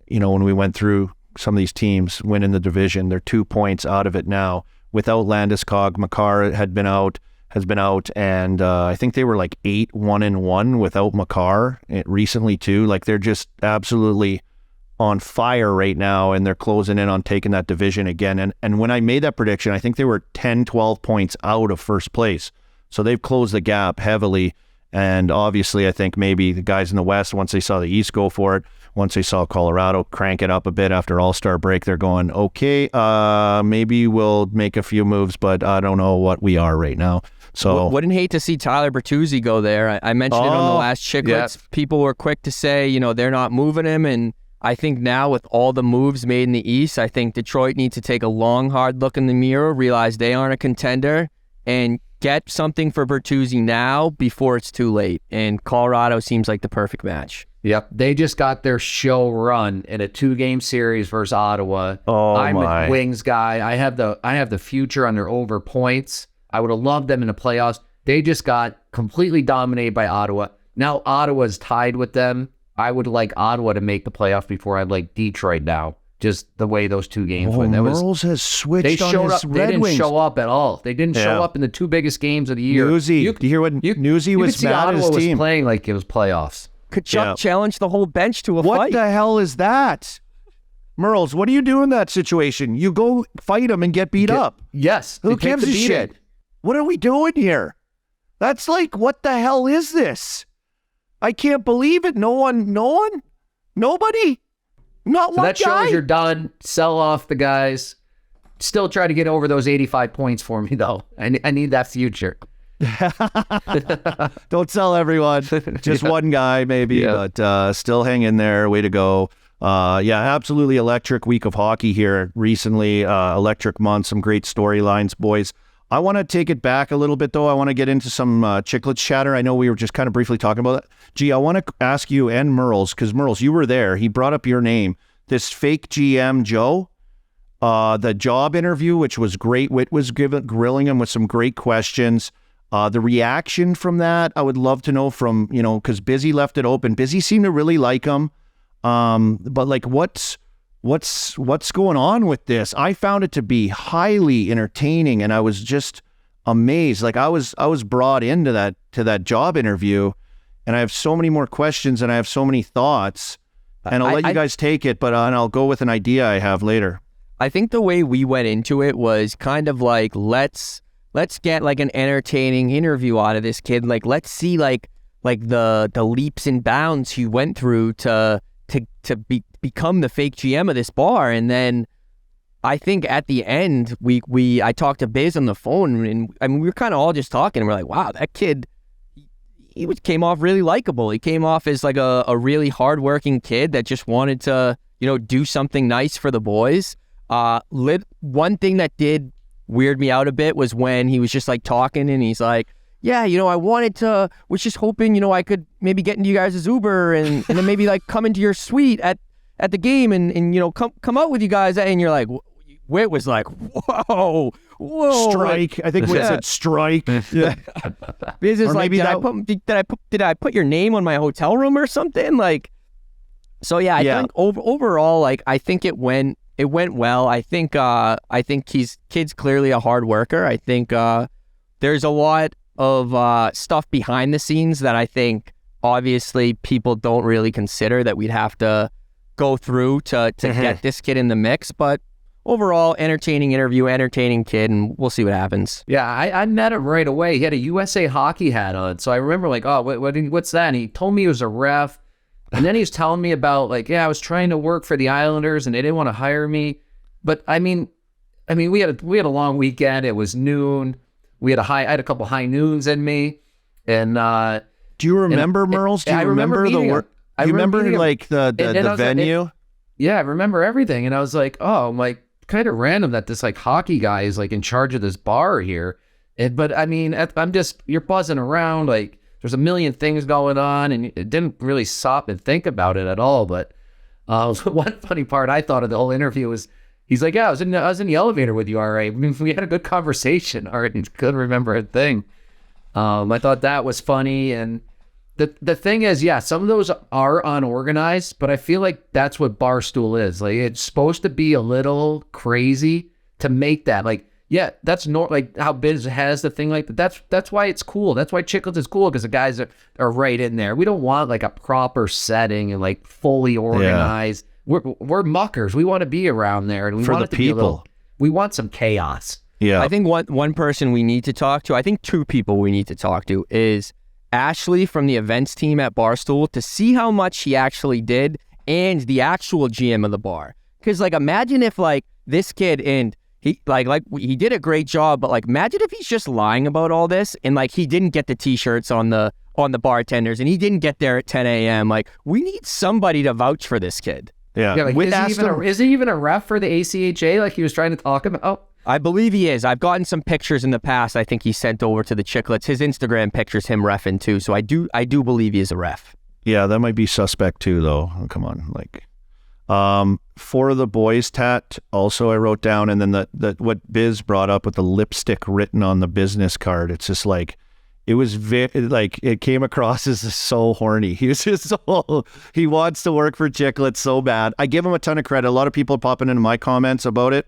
when we went through some of these teams winning the division. They're 2 points out of it now without Landeskog. Makar has been out, and I think they were 8-1-1 without Makar recently too. They're just absolutely on fire right now, and they're closing in on taking that division again. And when I made that prediction, I think they were 10-12 points out of first place. So they've closed the gap heavily. And obviously, I think maybe the guys in the West, once they saw the East go for it, once they saw Colorado crank it up a bit after All-Star break, they're going, okay, maybe we'll make a few moves, but I don't know what we are right now. So wouldn't hate to see Tyler Bertuzzi go there. I mentioned it on the last Chiclets. Yeah. People were quick to say, they're not moving him. And I think now with all the moves made in the East, I think Detroit needs to take a long, hard look in the mirror, realize they aren't a contender, and get something for Bertuzzi now before it's too late. And Colorado seems like the perfect match. Yep. They just got their show run in a 2-game series versus Ottawa. I'm a Wings guy. I have the future on their over points. I would have loved them in the playoffs. They just got completely dominated by Ottawa. Now Ottawa's tied with them. I would like Ottawa to make the playoff before I'd like Detroit now. Just the way those 2 games went. Merles has switched on his Red They didn't Wings. show up at all. They didn't show up in the 2 biggest games of the year. Newsy. Do you hear what Newsy was mad at his Ottawa team? Was playing like it was playoffs. Kachuk challenged the whole bench to a fight. What the hell is that? Merles, what do you do in that situation? You go fight him and get beat up. Yes. Who gives a shit? What are we doing here? That's what the hell is this? I can't believe it. No one? Nobody? Not one guy? That shows you're done. Sell off the guys. Still try to get over those 85 points for me, though. I need that future. Don't sell everyone. Just one guy, maybe, but still hang in there. Way to go. Absolutely electric week of hockey here recently. Electric month. Some great storylines, boys. I want to take it back a little bit, though. I want to get into some Chiclets chatter. I know we were just kind of briefly talking about that. Gee, I want to ask you and Merles, because Merles, you were there. He brought up your name. This fake GM, Joe, the job interview, which was great. Witt was grilling him with some great questions. The reaction from that, I would love to know from, because Busy left it open. Busy seemed to really like him. But what's going on with this? I found it to be highly entertaining, and I was just amazed. Like I was brought into that job interview, and I have so many more questions and I have so many thoughts, and I'll let you guys take it, but and I'll go with an idea I have later. I think the way we went into it was kind of like, let's get like an entertaining interview out of this kid. Like, let's see like the leaps and bounds he went through to become the fake GM of this bar. And then I think at the end, I talked to Biz on the phone, and I mean, we were kind of all just talking, and we're like, wow, that kid, he came off really likable. He came off as like a really hardworking kid that just wanted to, do something nice for the boys. One thing that did weird me out a bit was when he was just like talking, and he's like, yeah, I was just hoping, I could maybe get into you guys' Uber and then maybe like come into your suite at the game and come out with you guys. And you're like, Whit was like, whoa. Strike. I think Whit said strike. Yeah. Biz is like, did I put your name on my hotel room or something? Like, so yeah, I think overall, like, I think it went well. I think kid's clearly a hard worker. I think there's a lot of stuff behind the scenes that I think obviously people don't really consider that we'd have to go through to get this kid in the mix. But overall, entertaining interview, entertaining kid, and we'll see what happens. Yeah, I met him right away. He had a USA hockey hat on, so I remember like, oh, what's that? And he told me he was a ref, and then he was telling me about like, yeah, I was trying to work for the Islanders and they didn't want to hire me. But I mean, we had a long weekend. It was noon. I had a couple high noons in me, and do you remember Merles? Do you remember the work? Do you remember like the venue? Yeah, I remember everything, and I was like, oh, I'm like kind of random that this like hockey guy is like in charge of this bar here. But I mean, you're buzzing around, like there's a million things going on, and it didn't really stop and think about it at all. But one funny part I thought of the whole interview was, he's like, yeah, I was in the elevator with you, all right. I mean, we had a good conversation, all right. He couldn't remember a thing. I thought that was funny. And the thing is, yeah, some of those are unorganized, but I feel like that's what Barstool is. Like, it's supposed to be a little crazy to make that. Like, yeah, that's like how Biz has the thing like that. That's why it's cool. That's why Chiclets is cool, because the guys are right in there. We don't want like a proper setting and like fully organized. Yeah. We're muckers. We want to be around there, and we for want the it to people. We want some chaos. Yeah, I think one person we need to talk to. I think two people we need to talk to is Ashley from the events team at Barstool, to see how much he actually did, and the actual GM of the bar. Because like, imagine if like this kid, and he like he did a great job, but like imagine if he's just lying about all this, and like he didn't get the t-shirts on the bartenders, and he didn't get there at 10 a.m. Like, we need somebody to vouch for this kid. Yeah, like, is he even a ref for the ACHA like he was trying to talk about? Oh. I believe he is. I've gotten some pictures in the past I think he sent over to the Chiclets. His Instagram pictures him reffing too, so I do believe he is a ref. Yeah, that might be suspect too, though. Oh, come on, like, for the boys tat also I wrote down, and then the what Biz brought up with the lipstick written on the business card. It's just like, it was like, it came across as so horny. He was just he wants to work for Chiclets so bad. I give him a ton of credit. A lot of people popping into my comments about it,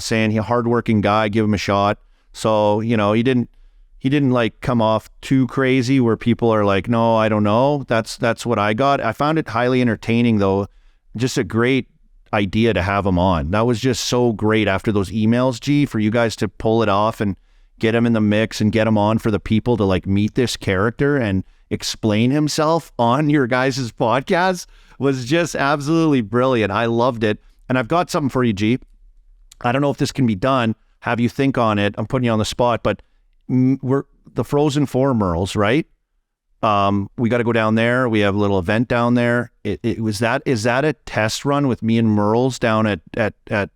saying he's a hardworking guy, give him a shot. So, he didn't like come off too crazy where people are like, no, I don't know. That's what I got. I found it highly entertaining though. Just a great idea to have him on. That was just so great after those emails, G, for you guys to pull it off and get him in the mix and get him on for the people to like meet this character and explain himself on your guys' podcast was just absolutely brilliant. I loved it. And I've got something for you, G. I don't know if this can be done. Have you think on it. I'm putting you on the spot, but we're the Frozen Four Merles, right? We got to go down there. We have a little event down there. Is that a test run with me and Merles down at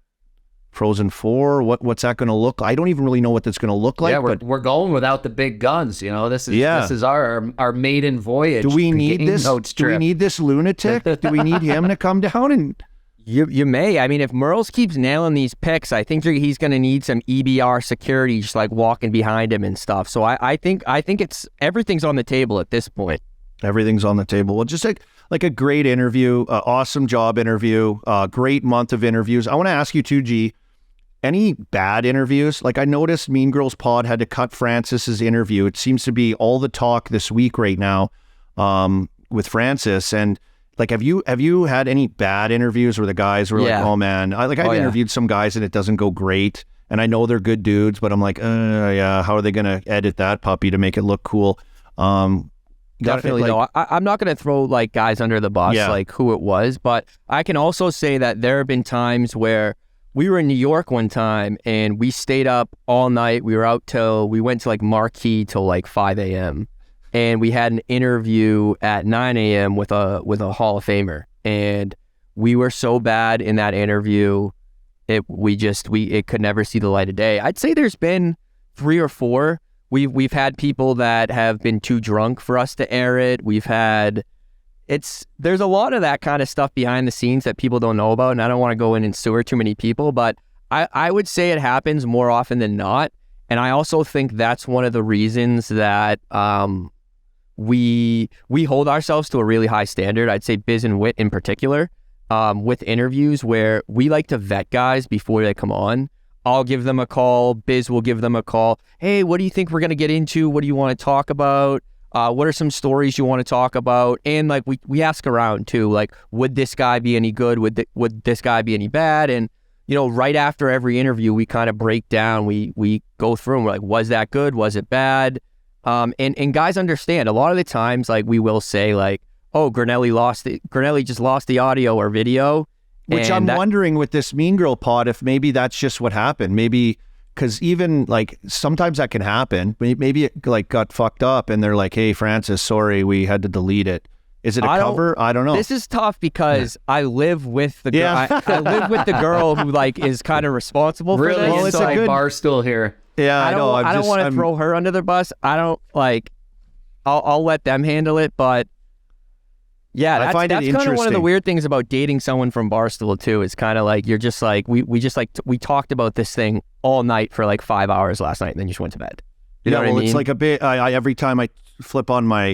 Frozen Four? What's that going to look like? I don't even really know what that's going to look like. Yeah, we're going without the big guns. This is our maiden voyage. Do we need this? Do we need this lunatic? Do we need him to come down and? You may. I mean, if Merles keeps nailing these picks, I think he's going to need some EBR security just like walking behind him and stuff. So I think it's everything's on the table at this point. Everything's on the table. Well, just like like a great interview, awesome job interview, great month of interviews. I want to ask you too, G, any bad interviews? Like I noticed Mean Girls Pod had to cut Francis's interview. It seems to be all the talk this week right now with Francis. And like, have you had any bad interviews where the guys were like, oh man, I've interviewed some guys and it doesn't go great. And I know they're good dudes, but I'm like, yeah, how are they going to edit that puppy to make it look cool? Definitely, no. I'm not going to throw like guys under the bus, like who it was, but I can also say that there have been times where we were in New York one time and we stayed up all night. We went to like Marquee till like 5 a.m. and we had an interview at 9 a.m. with a Hall of Famer. And we were so bad in that interview, it could never see the light of day. I'd say there's been 3 or 4. We've had people that have been too drunk for us to air it. There's a lot of that kind of stuff behind the scenes that people don't know about, and I don't want to go in and sewer too many people, but I would say it happens more often than not. And I also think that's one of the reasons that we hold ourselves to a really high standard. I'd say Biz and Wit in particular, with interviews where we like to vet guys before they come on. I'll give them a call. Biz will give them a call. Hey, what do you think we're going to get into? What do you want to talk about? What are some stories you want to talk about? And like we ask around too, like, would this guy be any good? Would this guy be any bad? And right after every interview, we kind of break down. We go through and we're like, was that good? Was it bad? And guys understand. A lot of the times, like we will say, like, oh, Granelli just lost the audio or video. Which I'm wondering with this Mean Girl pod, if maybe that's just what happened. Maybe because even like sometimes that can happen. Maybe it like got fucked up and they're like, hey, Francis, sorry, we had to delete it. Is it a cover? I don't know. This is tough because I live with the girl. I live with the girl who like is kind of responsible for this. Really inside Barstool here. Yeah, I know. I don't want to throw her under the bus. I don't like. I'll let them handle it, but. Yeah, that's kind of one of the weird things about dating someone from Barstool too. Is kind of like you're just like we talked about this thing all night for like 5 hours last night, and then you just went to bed. You know what I mean? It's like a bit. I every time I flip on my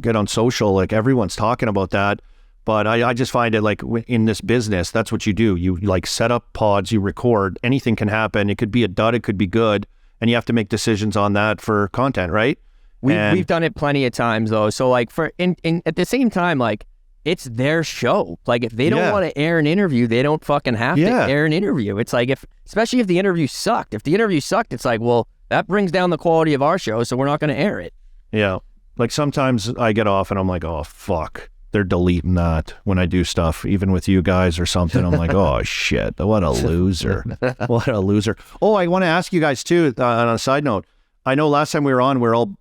get on social, like everyone's talking about that. But I just find it like in this business, that's what you do. You like set up pods, you record. Anything can happen. It could be a dud, it could be good, and you have to make decisions on that for content, right? We've done it plenty of times though. So like at the same time, like it's their show. Like if they don't want to air an interview, they don't fucking have to air an interview. It's like especially if the interview sucked. If the interview sucked, it's like, well, that brings down the quality of our show, so we're not going to air it. Yeah. Like sometimes I get off and I'm like, oh fuck, they're deleting that when I do stuff, even with you guys or something. I'm like, oh shit, what a loser. What a loser. Oh, I want to ask you guys too, on a side note. I know last time we were on, we're all,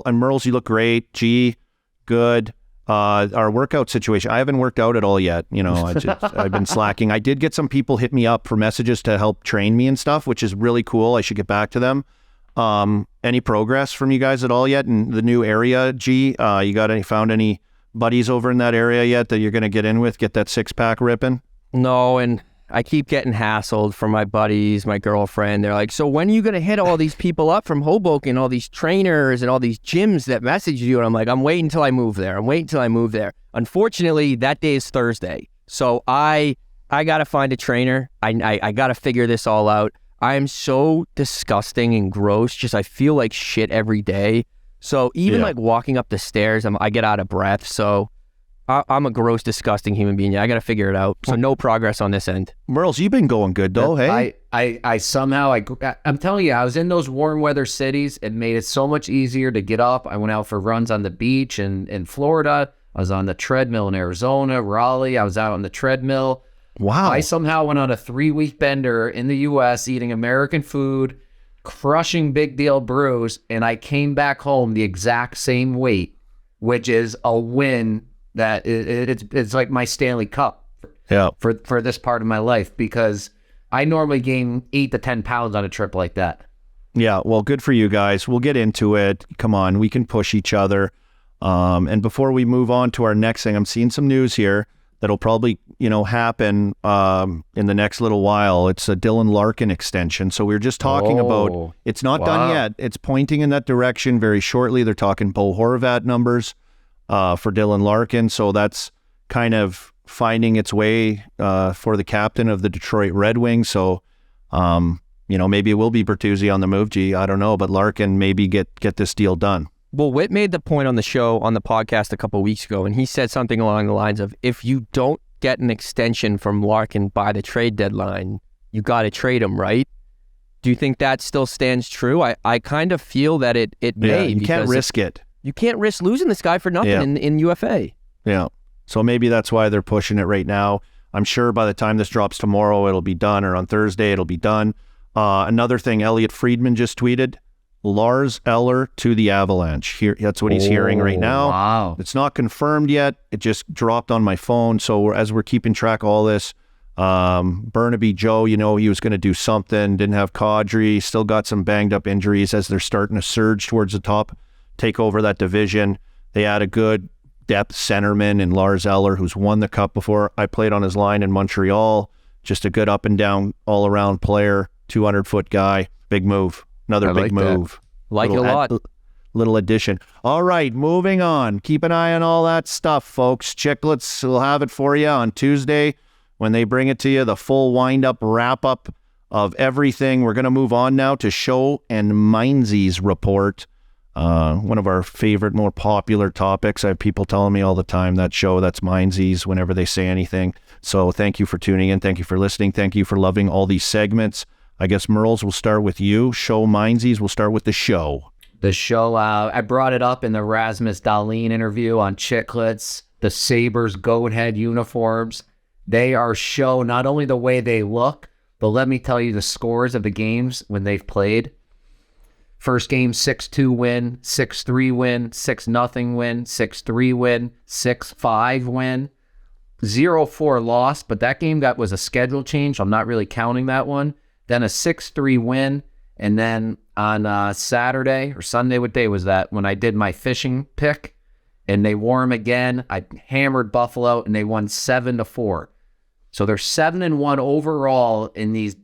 and Merles, you look great. G, good. Our workout situation, I haven't worked out at all yet. I've been slacking. I did get some people hit me up for messages to help train me and stuff, which is really cool. I should get back to them. Any progress from you guys at all yet in the new area, G? You found any buddies over in that area yet that you're going to get in with, get that 6-pack ripping? No, and I keep getting hassled from my buddies, my girlfriend. They're like, so when are you going to hit all these people up from Hoboken, all these trainers and all these gyms that message you? And I'm like, I'm waiting until I move there. Unfortunately, that day is Thursday. So I got to find a trainer. I got to figure this all out. I am so disgusting and gross. Just I feel like shit every day. So even like walking up the stairs, I get out of breath. So I'm a gross, disgusting human being. I got to figure it out. So no progress on this end. Merles, you've been going good though, hey? I somehow, I'm telling you, I was in those warm weather cities. It made it so much easier to get up. I went out for runs on the beach in Florida. I was on the treadmill in Arizona, Raleigh. I was out on the treadmill. Wow. I somehow went on a 3-week bender in the U.S. eating American food, crushing big deal brews, and I came back home the exact same weight, which is a win. That it's like my Stanley Cup for this part of my life, because I normally gain 8 to 10 pounds on a trip like that. Yeah, well, good for you guys. We'll get into it. Come on, we can push each other. And before we move on to our next thing, I'm seeing some news here that'll probably happen in the next little while. It's a Dylan Larkin extension. So we were just talking about, it's not done yet. It's pointing in that direction very shortly. They're talking Bo Horvat numbers. for Dylan Larkin. So that's kind of finding its way for the captain of the Detroit Red Wings. So, maybe it will be Bertuzzi on the move, G. I don't know, but Larkin maybe get this deal done. Well, Whit made the point on the show, on the podcast a couple of weeks ago, and he said something along the lines of, if you don't get an extension from Larkin by the trade deadline, you got to trade him, right? Do you think that still stands true? I kind of feel that it may. You can't risk it. You can't risk losing this guy for nothing in UFA. Yeah. So maybe that's why they're pushing it right now. I'm sure by the time this drops tomorrow, it'll be done, or on Thursday, it'll be done. Another thing, Elliot Friedman just tweeted, Lars Eller to the Avalanche. That's what he's hearing right now. Wow. It's not confirmed yet. It just dropped on my phone. So as we're keeping track of all this, Burnaby Joe, he was going to do something, didn't have Kadri, still got some banged up injuries as they're starting to surge towards the top, take over that division. They had a good depth centerman in Lars Eller, who's won the cup before. I played on his line in Montreal. Just a good up and down all around player, 200-foot guy. Big move. Another big move. Like it a lot. Little addition. All right, moving on. Keep an eye on all that stuff, folks. Chiclets will have it for you on Tuesday when they bring it to you, the full wind-up, wrap-up of everything. We're going to move on now to Show and Minezies report. One of our favorite, more popular topics. I have people telling me all the time that show, that's Minezies, whenever they say anything. So thank you for tuning in. Thank you for listening. Thank you for loving all these segments. I guess, Merles, we'll start with you. Show Minezies. We'll start with the show. The show, I brought it up in the Rasmus Dahlin interview on Chiclets. The Sabres goat head uniforms. They are show, not only the way they look, but let me tell you the scores of the games when they've played. First game, 6-2 win, 6-3 win, 6-0 win, 6-3 win, 6-5 win, 0-4 loss, but that game was a schedule change. I'm not really counting that one. Then a 6-3 win, and then on Saturday or Sunday, what day was that? When I did my fishing pick, and they wore them again. I hammered Buffalo, and they won 7-4. So they're 7-1 overall in these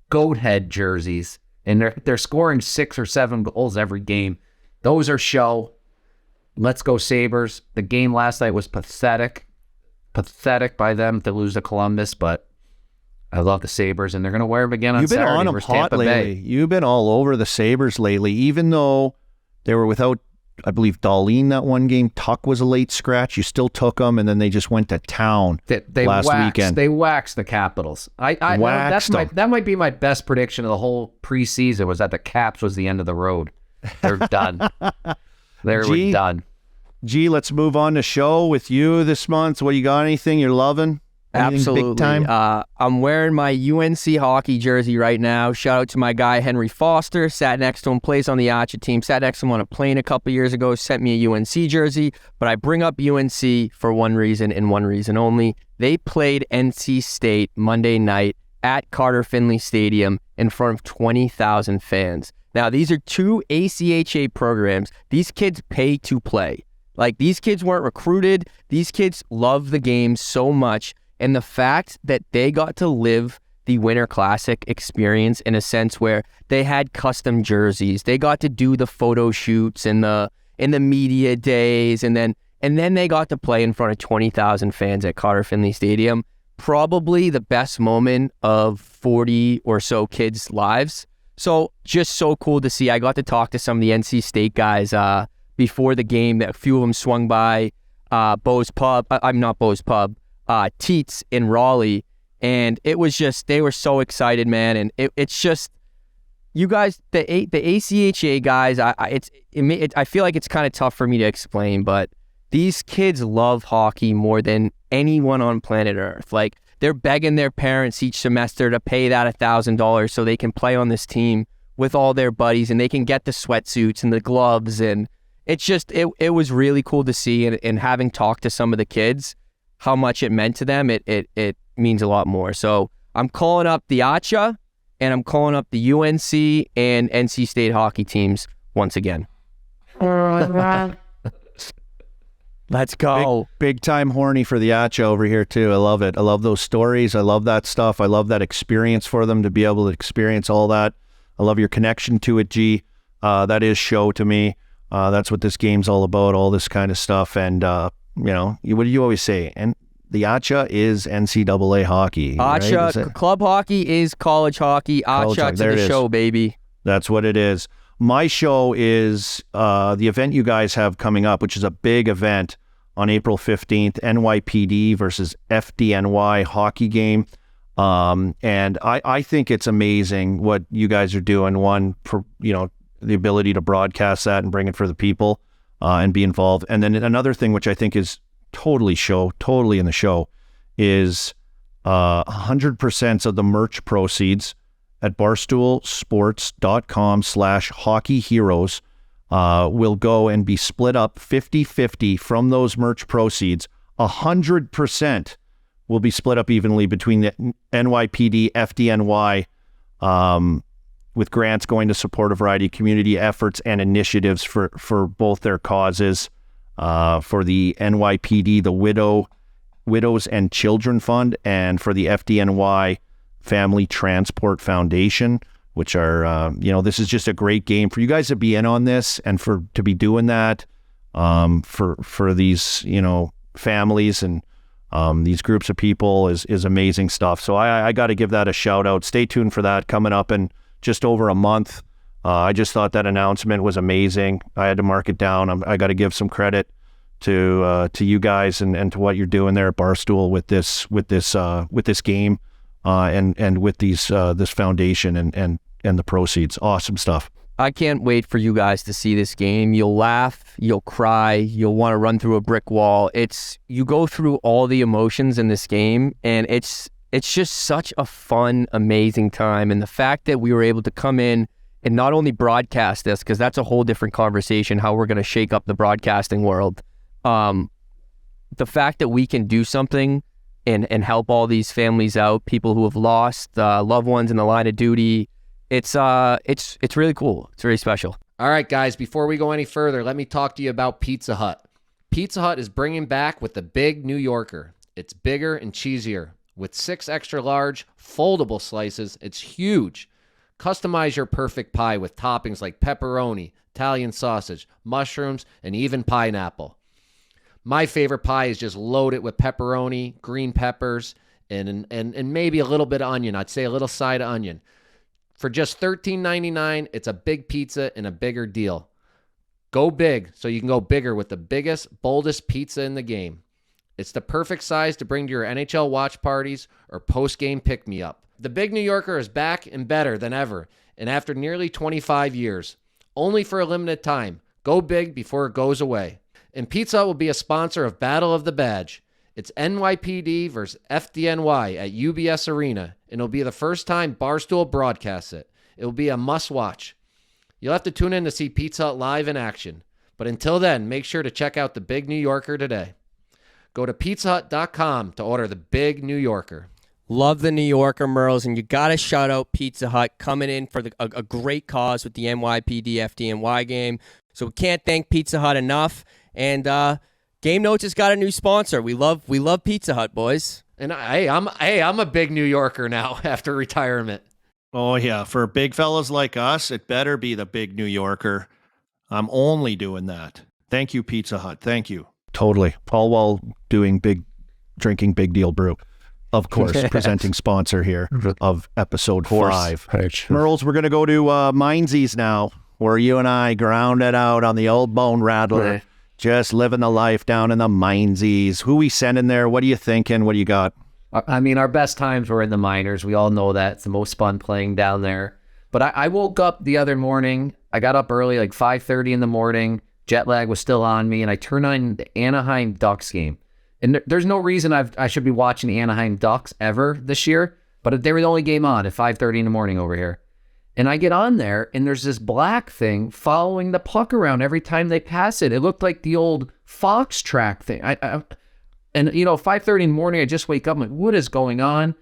goat head jerseys, and they're scoring 6 or 7 goals every game. Those are show. Let's go Sabres. The game last night was pathetic. Pathetic by them to lose to Columbus, but I love the Sabres, and they're going to wear them again on Saturday. You've been on them hot lately. You've been all over the Sabres lately, even though they were without, I believe, Dahlin that one game. Tuck was a late scratch. You still took them, and then they just went to town last weekend. They waxed the Capitals. That might be my best prediction of the whole preseason, was that the Caps was the end of the road. They're done. We're done. G, let's move on to show with you this month. What, you got anything you're loving? Anything Absolutely. Big time? I'm wearing my UNC hockey jersey right now. Shout out to my guy, Henry Foster. Sat next to him, plays on the Archer team. Sat next to him on a plane a couple years ago. Sent me a UNC jersey. But I bring up UNC for one reason and one reason only. They played NC State Monday night at Carter Finley Stadium in front of 20,000 fans. Now, these are two ACHA programs. These kids pay to play. Like, these kids weren't recruited. These kids love the game so much. And the fact that they got to live the Winter Classic experience in a sense where they had custom jerseys, they got to do the photo shoots and the media days, and then they got to play in front of 20,000 fans at Carter Finley Stadium. Probably the best moment of 40 or so kids' lives. So just so cool to see. I got to talk to some of the NC State guys before the game. A few of them swung by Bo's Pub. I'm not Bo's Pub. Teats in Raleigh, and it was just, they were so excited, man. And it's just, you guys, the ACHA guys, I feel like it's kind of tough for me to explain, but these kids love hockey more than anyone on planet Earth. Like, they're begging their parents each semester to pay that $1,000 so they can play on this team with all their buddies, and they can get the sweatsuits and the gloves, and it's just, it was really cool to see. And having talked to some of the kids, how much it meant to them, it means a lot more. So I'm calling up the ACHA, and I'm calling up the UNC and NC State hockey teams once again. Let's go. Big time horny for the ACHA over here too. I love it. I love those stories. I love that stuff. I love that experience for them to be able to experience all that. I love your connection to it, G. That is show to me. That's what this game's all about, all this kind of stuff. And, what do you always say? And the ACHA is NCAA hockey. ACHA, right? club hockey is college hockey. ACHA to the show, baby. That's what it is. My show is the event you guys have coming up, which is a big event on April 15th, NYPD versus FDNY hockey game. And I think it's amazing what you guys are doing. One, for, the ability to broadcast that and bring it for the people and be involved. And then another thing, which I think is totally in the show, is 100% of the merch proceeds at barstoolsports.com/hockeyheroes will go and be split up 50-50 from those merch proceeds. 100% will be split up evenly between the NYPD, FDNY, with grants going to support a variety of community efforts and initiatives for both their causes. For the NYPD, the Widows and Children Fund, and for the FDNY, Family Transport Foundation, which are, this is just a great game for you guys to be in on this and to be doing that for these, families and these groups of people is amazing stuff. So I got to give that a shout out. Stay tuned for that coming up in just over a month. I just thought that announcement was amazing. I had to mark it down. I got to give some credit to you guys and to what you're doing there at Barstool with this game. And with this foundation and the proceeds. Awesome stuff. I can't wait for you guys to see this game. You'll laugh, you'll cry, you'll want to run through a brick wall. You go through all the emotions in this game, and it's just such a fun, amazing time. And the fact that we were able to come in and not only broadcast this, because that's a whole different conversation, how we're going to shake up the broadcasting world. The fact that we can do something and help all these families out, people who have lost loved ones in the line of duty. It's really cool. It's really special. All right, guys, before we go any further, let me talk to you about Pizza Hut. Pizza Hut is bringing back with the Big New Yorker. It's bigger and cheesier. With 6 extra large, foldable slices, it's huge. Customize your perfect pie with toppings like pepperoni, Italian sausage, mushrooms, and even pineapple. My favorite pie is just loaded with pepperoni, green peppers, and maybe a little bit of onion. I'd say a little side of onion. For just $13.99, it's a big pizza and a bigger deal. Go big so you can go bigger with the biggest, boldest pizza in the game. It's the perfect size to bring to your NHL watch parties or post-game pick-me-up. The Big New Yorker is back and better than ever, and after nearly 25 years. Only for a limited time. Go big before it goes away. And Pizza Hut will be a sponsor of Battle of the Badge. It's NYPD versus FDNY at UBS Arena, and it'll be the first time Barstool broadcasts it. It will be a must-watch. You'll have to tune in to see Pizza Hut live in action. But until then, make sure to check out the Big New Yorker today. Go to pizzahut.com to order the Big New Yorker. Love the New Yorker, Merles, and you got to shout out Pizza Hut coming in for a great cause with the NYPD FDNY game. So we can't thank Pizza Hut enough. And Game Notes has got a new sponsor. We love Pizza Hut, boys. And I'm a big New Yorker now after retirement. Oh yeah, for big fellas like us, it better be the Big New Yorker. I'm only doing that. Thank you, Pizza Hut. Thank you. Totally. All while drinking Big Deal Brew. Of course, presenting sponsor here of episode 5. Merles, we're going to go to Minezies now, where you and I ground it out on the old bone rattler. Just living the life down in the Minezies. Who we sending there? What are you thinking? What do you got? I mean, our best times were in the minors. We all know that. It's the most fun playing down there. But I woke up the other morning. I got up early, like 5:30 in the morning. Jet lag was still on me, and I turned on the Anaheim Ducks game. And there's no reason I should be watching the Anaheim Ducks ever this year, but they were the only game on at 5:30 in the morning over here. And I get on there, and there's this black thing following the puck around every time they pass it. It looked like the old Fox track thing. And 5:30 in the morning, I just wake up. I'm like, what is going on?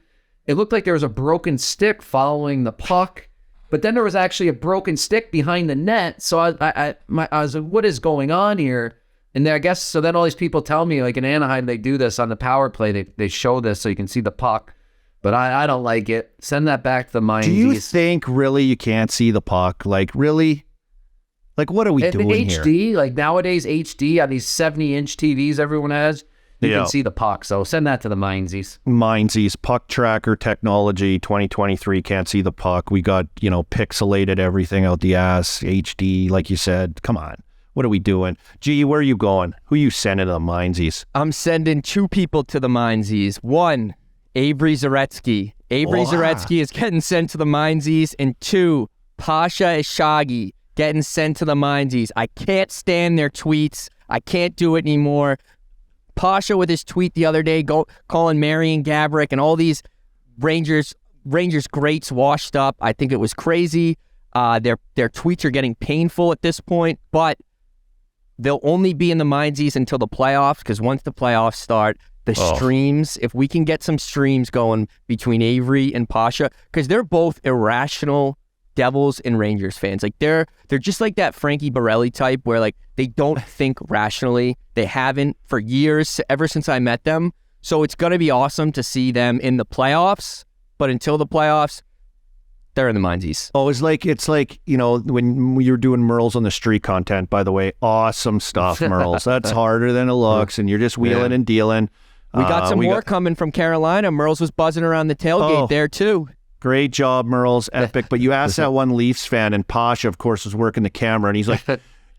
It looked like there was a broken stick following the puck, but then there was actually a broken stick behind the net. So I was like, what is going on here? And then I guess, so then all these people tell me, like in Anaheim, they do this on the power play. They show this so you can see the puck. But I don't like it. Send that back to the Minezies. Do you think really you can't see the puck? Like, really? Like, what are we And doing HD, here? like nowadays HD on these 70-inch TVs everyone has, you can see the puck. So send that to the Minezies. Minezies, puck tracker technology, 2023, can't see the puck. We got, pixelated everything out the ass, HD, like you said. Come on. What are we doing? Gee, where are you going? Who you sending to the Minezies? I'm sending 2 people to the Minezies. 1, Avery Zaretsky. Avery Zaretsky is getting sent to the Minezies. And 2, Pasha Ishagi getting sent to the Minezies. I can't stand their tweets. I can't do it anymore. Pasha with his tweet the other day, calling Marian Gaborik and all these Rangers greats washed up. I think it was crazy. Their tweets are getting painful at this point, but they'll only be in the Minezies until the playoffs, because once the playoffs start, the streams, if we can get some streams going between Avery and Pasha, because they're both irrational Devils and Rangers fans. Like they're just like that Frankie Borelli type where like they don't think rationally. They haven't for years, ever since I met them. So it's going to be awesome to see them in the playoffs. But until the playoffs, they're in the Minezies. Oh, it's like, when you're doing Merles on the street content, by the way, awesome stuff, Merles. That's harder than it looks, and you're just wheeling and dealing. We got some more coming from Carolina. Merles was buzzing around the tailgate there too. Great job, Merles. Epic. But you asked that one Leafs fan, and Pasha, of course, was working the camera, and he's like,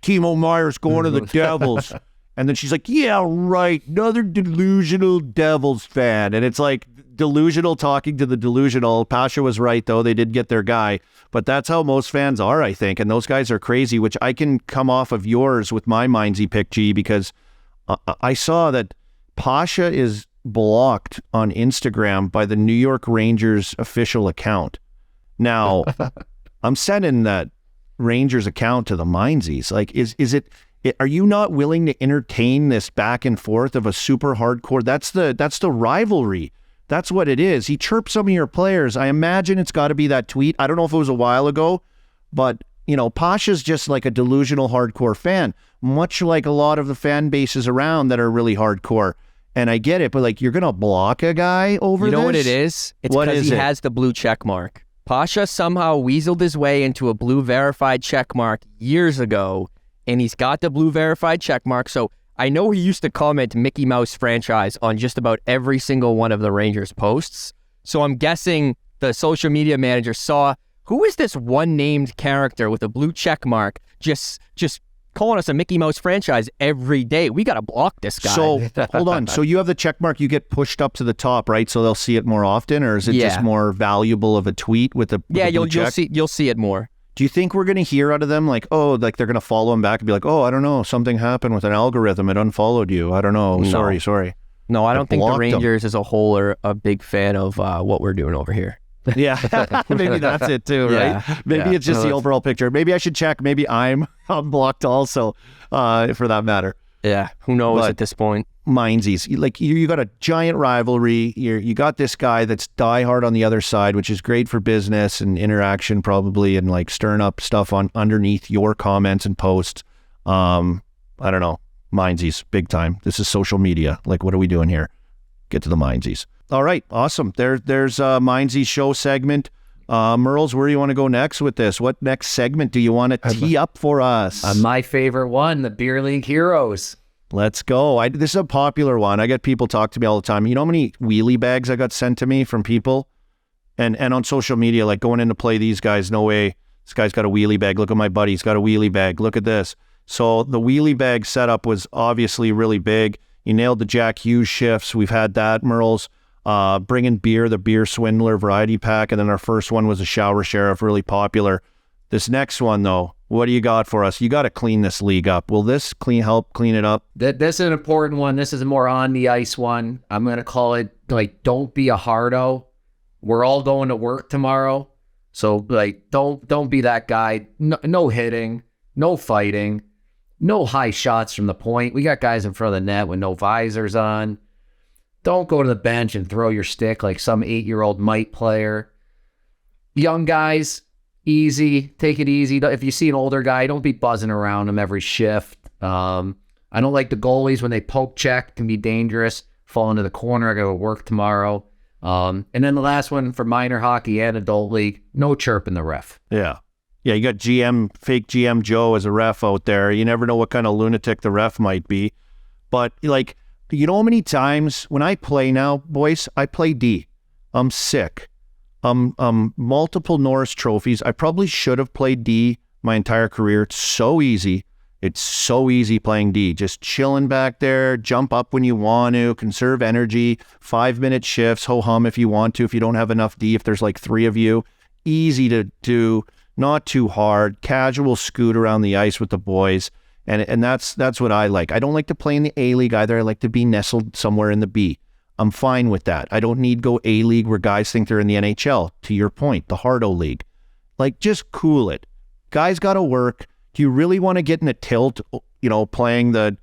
Timo Meyer's going to the Devils. And then she's like, yeah, right. Another delusional Devils fan. And it's like delusional talking to the delusional. Pasha was right, though. They did get their guy. But that's how most fans are, I think. And those guys are crazy, which I can come off of yours with my Minezie pick, G, because I saw that Pasha is blocked on Instagram by the New York Rangers official account. Now, I'm sending that Rangers account to the Minezies. Like, are you not willing to entertain this back and forth of a super hardcore? That's the rivalry. That's what it is. He chirped some of your players. I imagine it's got to be that tweet. I don't know if it was a while ago, but Pasha's just like a delusional hardcore fan, much like a lot of the fan bases around that are really hardcore. And I get it, but like, you're going to block a guy over this? You know what it is? It's because he has the blue check mark. Pasha somehow weaseled his way into a blue verified check mark years ago, and he's got the blue verified check mark. So I know he used to comment Mickey Mouse franchise on just about every single one of the Rangers posts. So I'm guessing the social media manager saw, who is this one named character with a blue check mark just calling us a Mickey Mouse franchise every day? We got to block this guy. So hold on. So you have the check mark, you get pushed up to the top, right? So they'll see it more often, or is it just more valuable of a tweet with the you'll see it more. Do you think we're going to hear out of them like, oh, like they're going to follow him back and be like, oh, I don't know, something happened with an algorithm, it unfollowed you, I don't know, sorry. No, I don't think the Rangers as a whole are a big fan of what we're doing over here. Yeah, maybe that's it too, right? Maybe it's just the overall picture. Maybe I should check. Maybe I'm blocked also, for that matter. Yeah, who knows at this point. Minezies, like you got a giant rivalry. You got this guy that's diehard on the other side, which is great for business and interaction probably, and like stirring up stuff on underneath your comments and posts. I don't know. Minezies, big time. This is social media. Like, what are we doing here? Get to the Minezies. All right, awesome. There's a Minezies show segment. Merles, where do you want to go next with this? What next segment do you want to tee up for us? My favorite one, the Beer League Heroes. Let's go. This is a popular one. I get people talk to me all the time. You know how many wheelie bags I got sent to me from people? And on social media, like going in to play these guys, no way. This guy's got a wheelie bag. Look at my buddy. He's got a wheelie bag. Look at this. So the wheelie bag setup was obviously really big. You nailed the Jack Hughes shifts. We've had that, Merles. Bringing beer, the Beer Swindler variety pack. And then our first one was a Shower Sheriff, really popular. This next one, though, what do you got for us? You got to clean this league up. Will this help clean it up? This is an important one. This is a more on the ice one. I'm going to call it, like, don't be a hardo. We're all going to work tomorrow. So, like, don't be that guy. No hitting, no fighting, no high shots from the point. We got guys in front of the net with no visors on. Don't go to the bench and throw your stick like some 8-year-old mite player. Young guys, easy. Take it easy. If you see an older guy, don't be buzzing around him every shift. I don't like the goalies when they poke check. Can be dangerous. Fall into the corner. I got to work tomorrow. And then the last one for minor hockey and adult league, no chirping the ref. Yeah. Yeah, you got fake GM Joe as a ref out there. You never know what kind of lunatic the ref might be. But like, you know how many times when I play now, boys, I play D. I'm sick. Multiple Norris trophies. I probably should have played D my entire career. It's so easy. It's so easy playing D. Just chilling back there, jump up when you want to, conserve energy, 5-minute shifts, ho-hum if you want to, if you don't have enough D, if there's like 3 of you. Easy to do, not too hard, casual scoot around the ice with the boys. And that's what I like. I don't like to play in the A-League either. I like to be nestled somewhere in the B. I'm fine with that. I don't need go A-League where guys think they're in the NHL, to your point, the Hardo League. Like, just cool it. Guys got to work. Do you really want to get in a tilt, playing the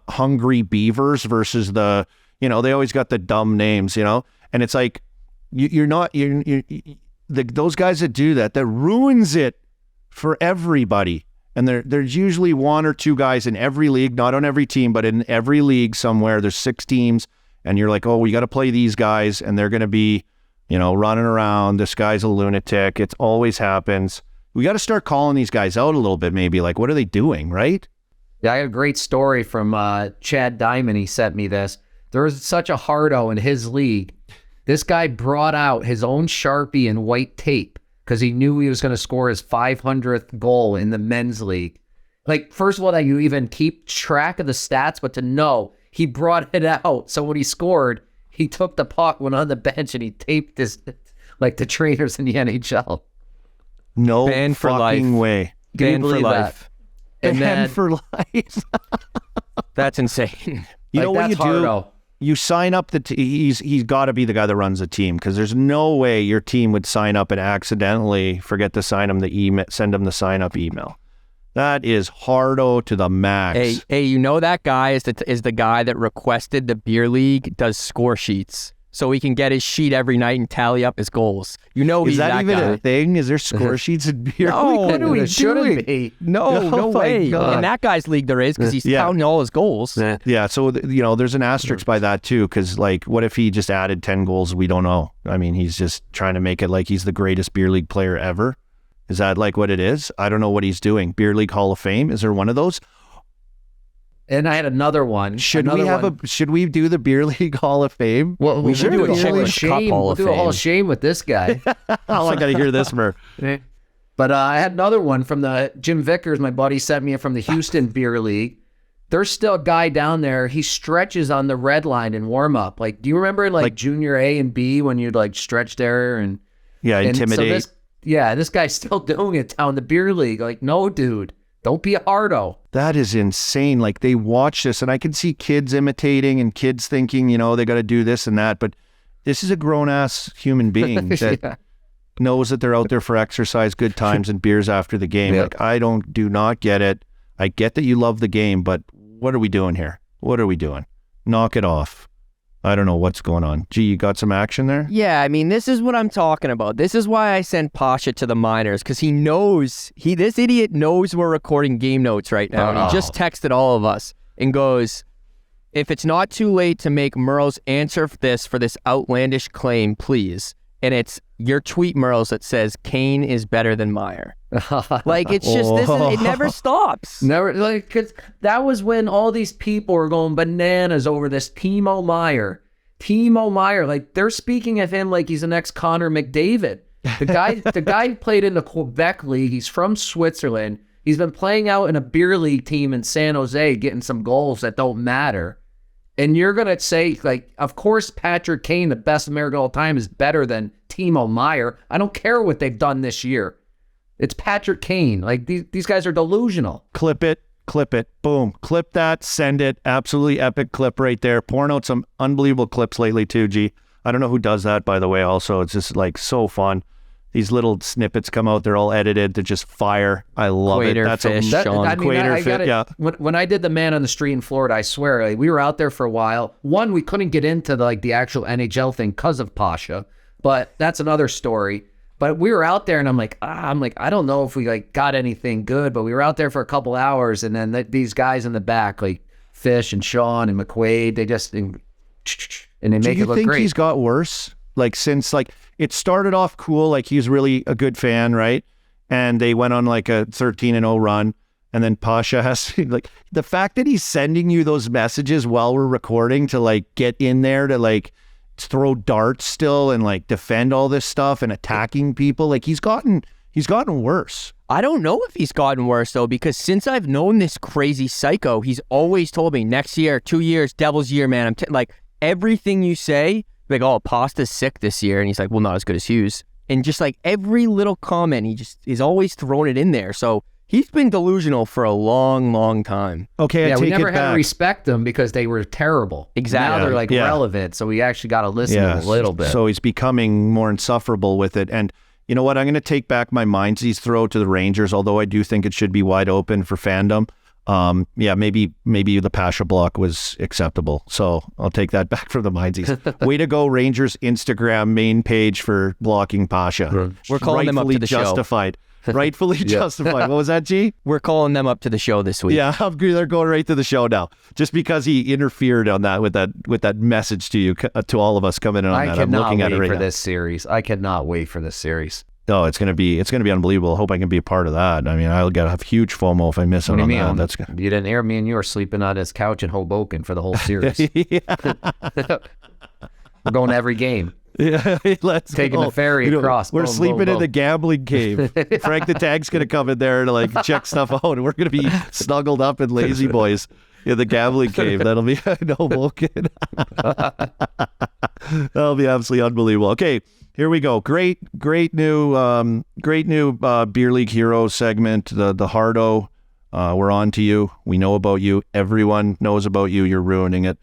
Hungry Beavers versus the, they always got the dumb names, and it's like, those guys that do that ruins it for everybody. And there's usually 1 or 2 guys in every league, not on every team, but in every league somewhere. There's 6 teams, and you're like, oh, we got to play these guys, and they're going to be, running around. This guy's a lunatic. It always happens. We got to start calling these guys out a little bit, maybe. Like, what are they doing, right? Yeah, I got a great story from Chad Diamond. He sent me this. There was such a hardo in his league. This guy brought out his own Sharpie and white tape because he knew he was going to score his 500th goal in the men's league. Like, first of all, that you even keep track of the stats, but to know he brought it out. So when he scored, he took the puck, went on the bench, and he taped this like the trainers in the NHL. No Banned for fucking life. way. Banned for life. And Banned then, for life. That's insane. You know what you that's do? hardo. You sign up he's got to be the guy that runs the team, because there's no way your team would sign up and accidentally forget to send him the sign up email. That is hardo to the max. Hey, that guy is the guy that requested the beer league does score sheets, so he can get his sheet every night and tally up his goals. He's is that even guy. a thing? Is there score sheets in beer? No, what are we it shouldn't be. No Oh my way. God. In that guy's league, there is, because he's counting all his goals. Yeah, so there's an asterisk by that too, because like, what if he just added 10 goals? We don't know. I mean, he's just trying to make it like he's the greatest beer league player ever. Is that like what it is? I don't know what he's doing. Beer League Hall of Fame? Is there one of those? And I had another one. Should we do the Beer League Hall of Fame? Well, we should do a Chiclets Chiclets Cup Hall We'll of do a Hall Fame. of Shame with this guy. Oh, I got to hear this, Mur. But I had another one from the Jim Vickers. My buddy sent me from the Houston Beer League. There's still a guy down there. He stretches on the red line in warm up. Like, do you remember like junior A and B when you'd like stretch there and intimidate? This guy's still doing it down the beer league. Like, no, dude, don't be a hardo. That is insane. Like, they watch this, and I can see kids imitating and kids thinking, they got to do this and that. But this is a grown-ass human being that knows that they're out there for exercise, good times, and beers after the game. Yeah. Like, I do not get it. I get that you love the game, but what are we doing here? What are we doing? Knock it off. I don't know what's going on. Gee, you got some action there? Yeah, I mean, this is what I'm talking about. This is why I sent Pasha to the minors, because this idiot knows we're recording game notes right now. And he just texted all of us and goes, if it's not too late to make Merle's answer for this outlandish claim, please. And it's your tweet, Merle's, that says Kane is better than Meyer. Like, it's just, it never stops. Never, like, 'cause that was when all these people were going bananas over this Timo Meyer. Like, they're speaking of him like he's the next Connor McDavid. The guy played in the Quebec League. He's from Switzerland. He's been playing out in a beer league team in San Jose, getting some goals that don't matter. And you're going to say, like, of course, Patrick Kane, the best American of all time, is better than Timo Meyer. I don't care what they've done this year. It's Patrick Kane. Like, these guys are delusional. Clip it. Boom. Clip that. Send it. Absolutely epic clip right there. Pouring out some unbelievable clips lately, too, G. I don't know who does that, by the way, also. It's just, like, so fun. These little snippets come out. They're all edited to just fire. I love it. That's When I did the Man on the Street in Florida, I swear, like, we were out there for a while. One, we couldn't get into the actual NHL thing because of Pasha, but that's another story. But we were out there, and I'm like, I don't know if we got anything good, but we were out there for a couple hours, and then these guys in the back, like Fish and Sean and McQuaid, they just and they make it look great. Do you think he's got worse? Like, since it started off cool, like he's really a good fan, right? and they went on like a 13-0 run. And then Pasha has like the fact that he's sending you those messages while we're recording to like get in there to like throw darts still and like defend all this stuff and attacking people. Like he's gotten worse. I don't know if he's gotten worse though, because since I've known this crazy psycho, he's always told me next year, 2 years, devil's year, man. I'm like everything you say, like, oh, Pasta's sick this year. And he's like, well, not as good as Hughes. And just like every little comment, he's always thrown it in there. So he's been delusional for a long, long time. Okay, yeah, I take we never it had back. to respect them because they were terrible. Exactly. Now they're like relevant, so we actually got to listen to them a little bit. So he's becoming more insufferable with it. And you know what? I'm going to take back my Minezies throw to the Rangers, although I do think it should be wide open for fandom. Maybe the Pasha block was acceptable. So I'll take that back from the Minezies. Way to go, Rangers Instagram main page for blocking Pasha. We're calling them up to the justified. Rightfully justified. What was that, G? We're calling them up to the show this week. Yeah, they're going right to the show now. Just because he interfered on that with that message to you, to all of us coming in on that. I'm looking at it right now. This series. I cannot wait for this series. Oh, it's gonna be unbelievable. I hope I can be a part of that. I mean, I'll have huge FOMO if I miss out on that. That's good. You didn't hear me and you were sleeping on his couch in Hoboken for the whole series. We're going to every game. Yeah, let's taking go. the ferry across. We're sleeping in the gambling cave. Frank the Tag's gonna come in there to like check stuff out, and we're gonna be snuggled up in Lazy Boys in the gambling cave. That'll be no Vulcan. That'll be absolutely unbelievable. Okay, here we go. Great new Beer League Heroes segment. The Hardo. We're on to you. We know about you. Everyone knows about you. You're ruining it.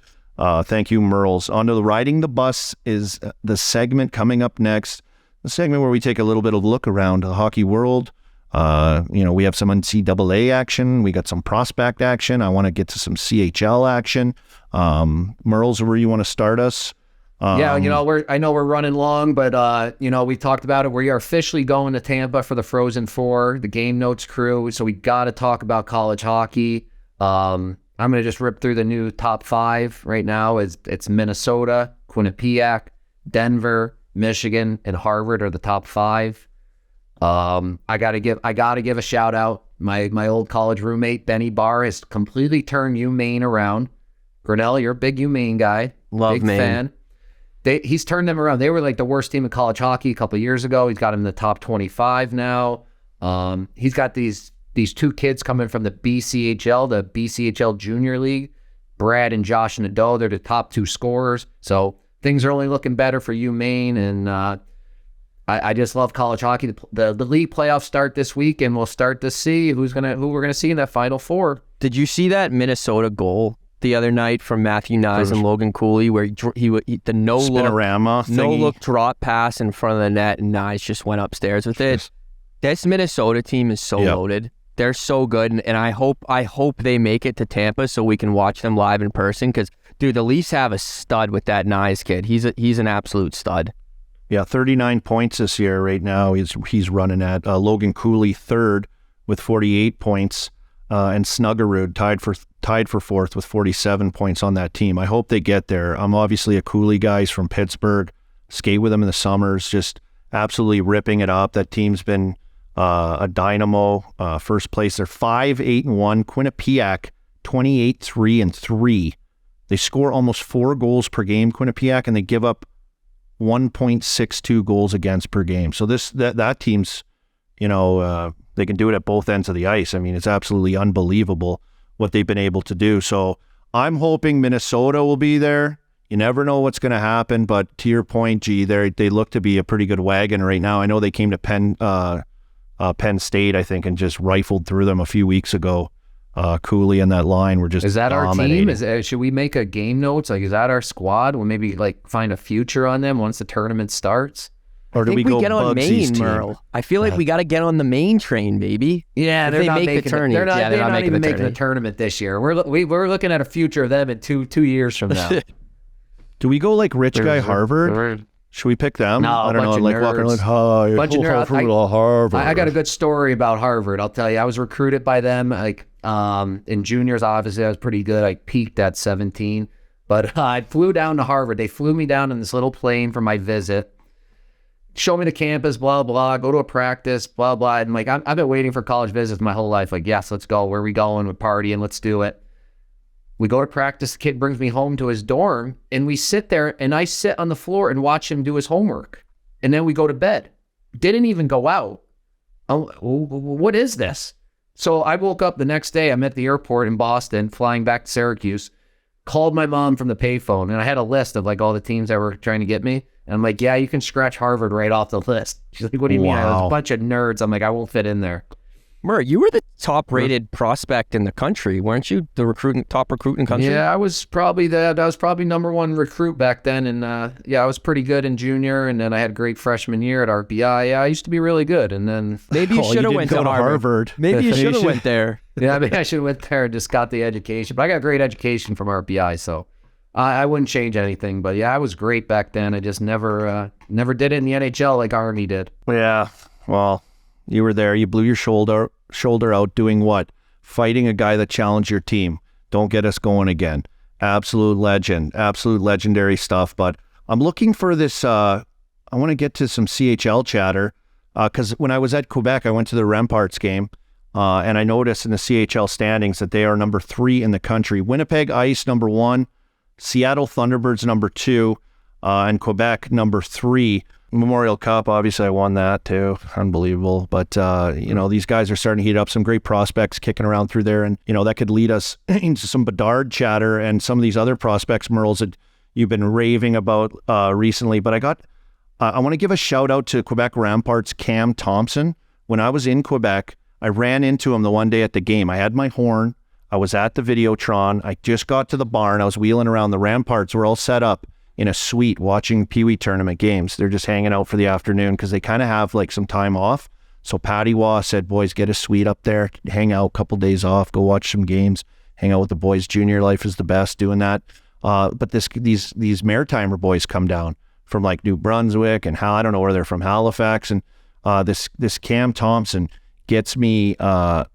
Thank you, Merles. On to the Riding the Bus is the segment coming up next. The segment where we take a little bit of a look around the hockey world. We have some NCAA action. We got some prospect action. I want to get to some CHL action. Merles, where you want to start us? I know we're running long, but we talked about it. We are officially going to Tampa for the Frozen Four, the Game Notes crew. So we got to talk about college hockey. I'm going to just rip through the new top 5 right now. It's Minnesota, Quinnipiac, Denver, Michigan, and Harvard are the top 5. I gotta give a shout out. My old college roommate, Benny Barr, has completely turned UMaine around. Grinnell, you're a big UMaine guy. Love big Maine. fan. He's turned them around. They were like the worst team in college hockey a couple of years ago. He's got them in the top 25 now. He's got these 2 kids coming from the BCHL, the BCHL Junior League, Brad and Josh Nadeau. They're the top 2 scorers. So things are only looking better for UMaine. And I just love college hockey. The league playoffs start this week, and we'll start to see who we're gonna see in that Final Four. Did you see that Minnesota goal the other night from Matthew Nyes and Logan Cooley, where he the no look drop pass in front of the net, and Nyes just went upstairs with it. This Minnesota team is so loaded. They're so good, and I hope they make it to Tampa so we can watch them live in person. Because, dude, the Leafs have a stud with that Nyes kid. He's an absolute stud. Yeah, 39 points this year right now. He's running at Logan Cooley third with 48 points, and Snuggerud tied for fourth with 47 points on that team. I hope they get there. I'm obviously a Cooley guy. He's from Pittsburgh. Skate with him in the summers, just absolutely ripping it up. That team's been a dynamo. First place, they're 5-8-1. Quinnipiac 28-3-3. They score almost 4 goals per game, Quinnipiac, and they give up 1.62 goals against per game. So that team's, they can do it at both ends of the ice. I mean, it's absolutely unbelievable what they've been able to do. So I'm hoping Minnesota will be there. You never know what's going to happen, but to your point, G, they look to be a pretty good wagon right now. I know they came to Penn State, I think, and just rifled through them a few weeks ago. Cooley and that line were just Is that dominating. our team? Should we make a game notes? Like, is that our squad? We'll maybe find a future on them once the tournament starts. Or do we go get on Bugsy's Maine, team? Merle? I feel like we got to get on the Maine train, baby. Yeah, If they make the tourney. They're not even making tourney. the tournament this year. We're looking at a future of them in two years from now. Do we go like rich guy Harvard? Should we pick them? No, I don't know. bunch of Like nerds. walking like, hi, Bunch of nerds. Harvard. I got a good story about Harvard. I'll tell you. I was recruited by them. In juniors, obviously, I was pretty good. I peaked at 17, but I flew down to Harvard. They flew me down in this little plane for my visit. show me the campus, blah, blah, go to a practice, blah, blah. And like, I've been waiting for college visits my whole life. Like, yes, let's go. Where are we going? We're partying. Let's do it. We go to practice. The kid brings me home to his dorm, and we sit there, and I sit on the floor and watch him do his homework. And then we go to bed. Didn't even go out. What is this? So I woke up the next day. I'm at the airport in Boston, flying back to Syracuse, called my mom from the payphone, and I had a list of like all the teams that were trying to get me. And I'm like, yeah, you can scratch Harvard right off the list. She's like, what do you mean? I was a bunch of nerds. I'm like, I won't fit in there. Murr, you were the top-rated prospect in the country, weren't you? The top recruit in the country? Yeah, I was probably number one recruit back then, and I was pretty good in junior, and then I had a great freshman year at RPI. Yeah, I used to be really good, and then maybe you should have went to Harvard. Maybe you should have went there. Yeah, maybe I should have went there and just got the education. But I got great education from RPI, so I wouldn't change anything. But yeah, I was great back then. I just never did it in the NHL like Arnie did. Yeah, well. You were there. You blew your shoulder out doing what? Fighting a guy that challenged your team. Don't get us going again. Absolute legend. Absolute legendary stuff. But I'm looking for this. I want to get to some CHL chatter because when I was at Quebec, I went to the Remparts game and I noticed in the CHL standings that they are number 3 in the country. Winnipeg Ice, number 1. Seattle Thunderbirds, number 2. And Quebec, number 3. Memorial Cup, obviously I won that too. Unbelievable. But, these guys are starting to heat up, some great prospects kicking around through there. And, that could lead us into some Bedard chatter and some of these other prospects, Merles, that you've been raving about recently. But I want to give a shout out to Quebec Ramparts' Cam Thompson. When I was in Quebec, I ran into him the one day at the game. I had my horn. I was at the Videotron. I just got to the barn. I was wheeling around. The Ramparts were all set up in a suite watching Pee-wee tournament games. They're just hanging out for the afternoon because they kind of have like some time off. So Patty Waugh said, boys, get a suite up there, hang out a couple days off, go watch some games, hang out with the boys. Junior life is the best doing that. But these Maritimer boys come down from like New Brunswick and I don't know where they're from, Halifax. And this Cam Thompson hits me up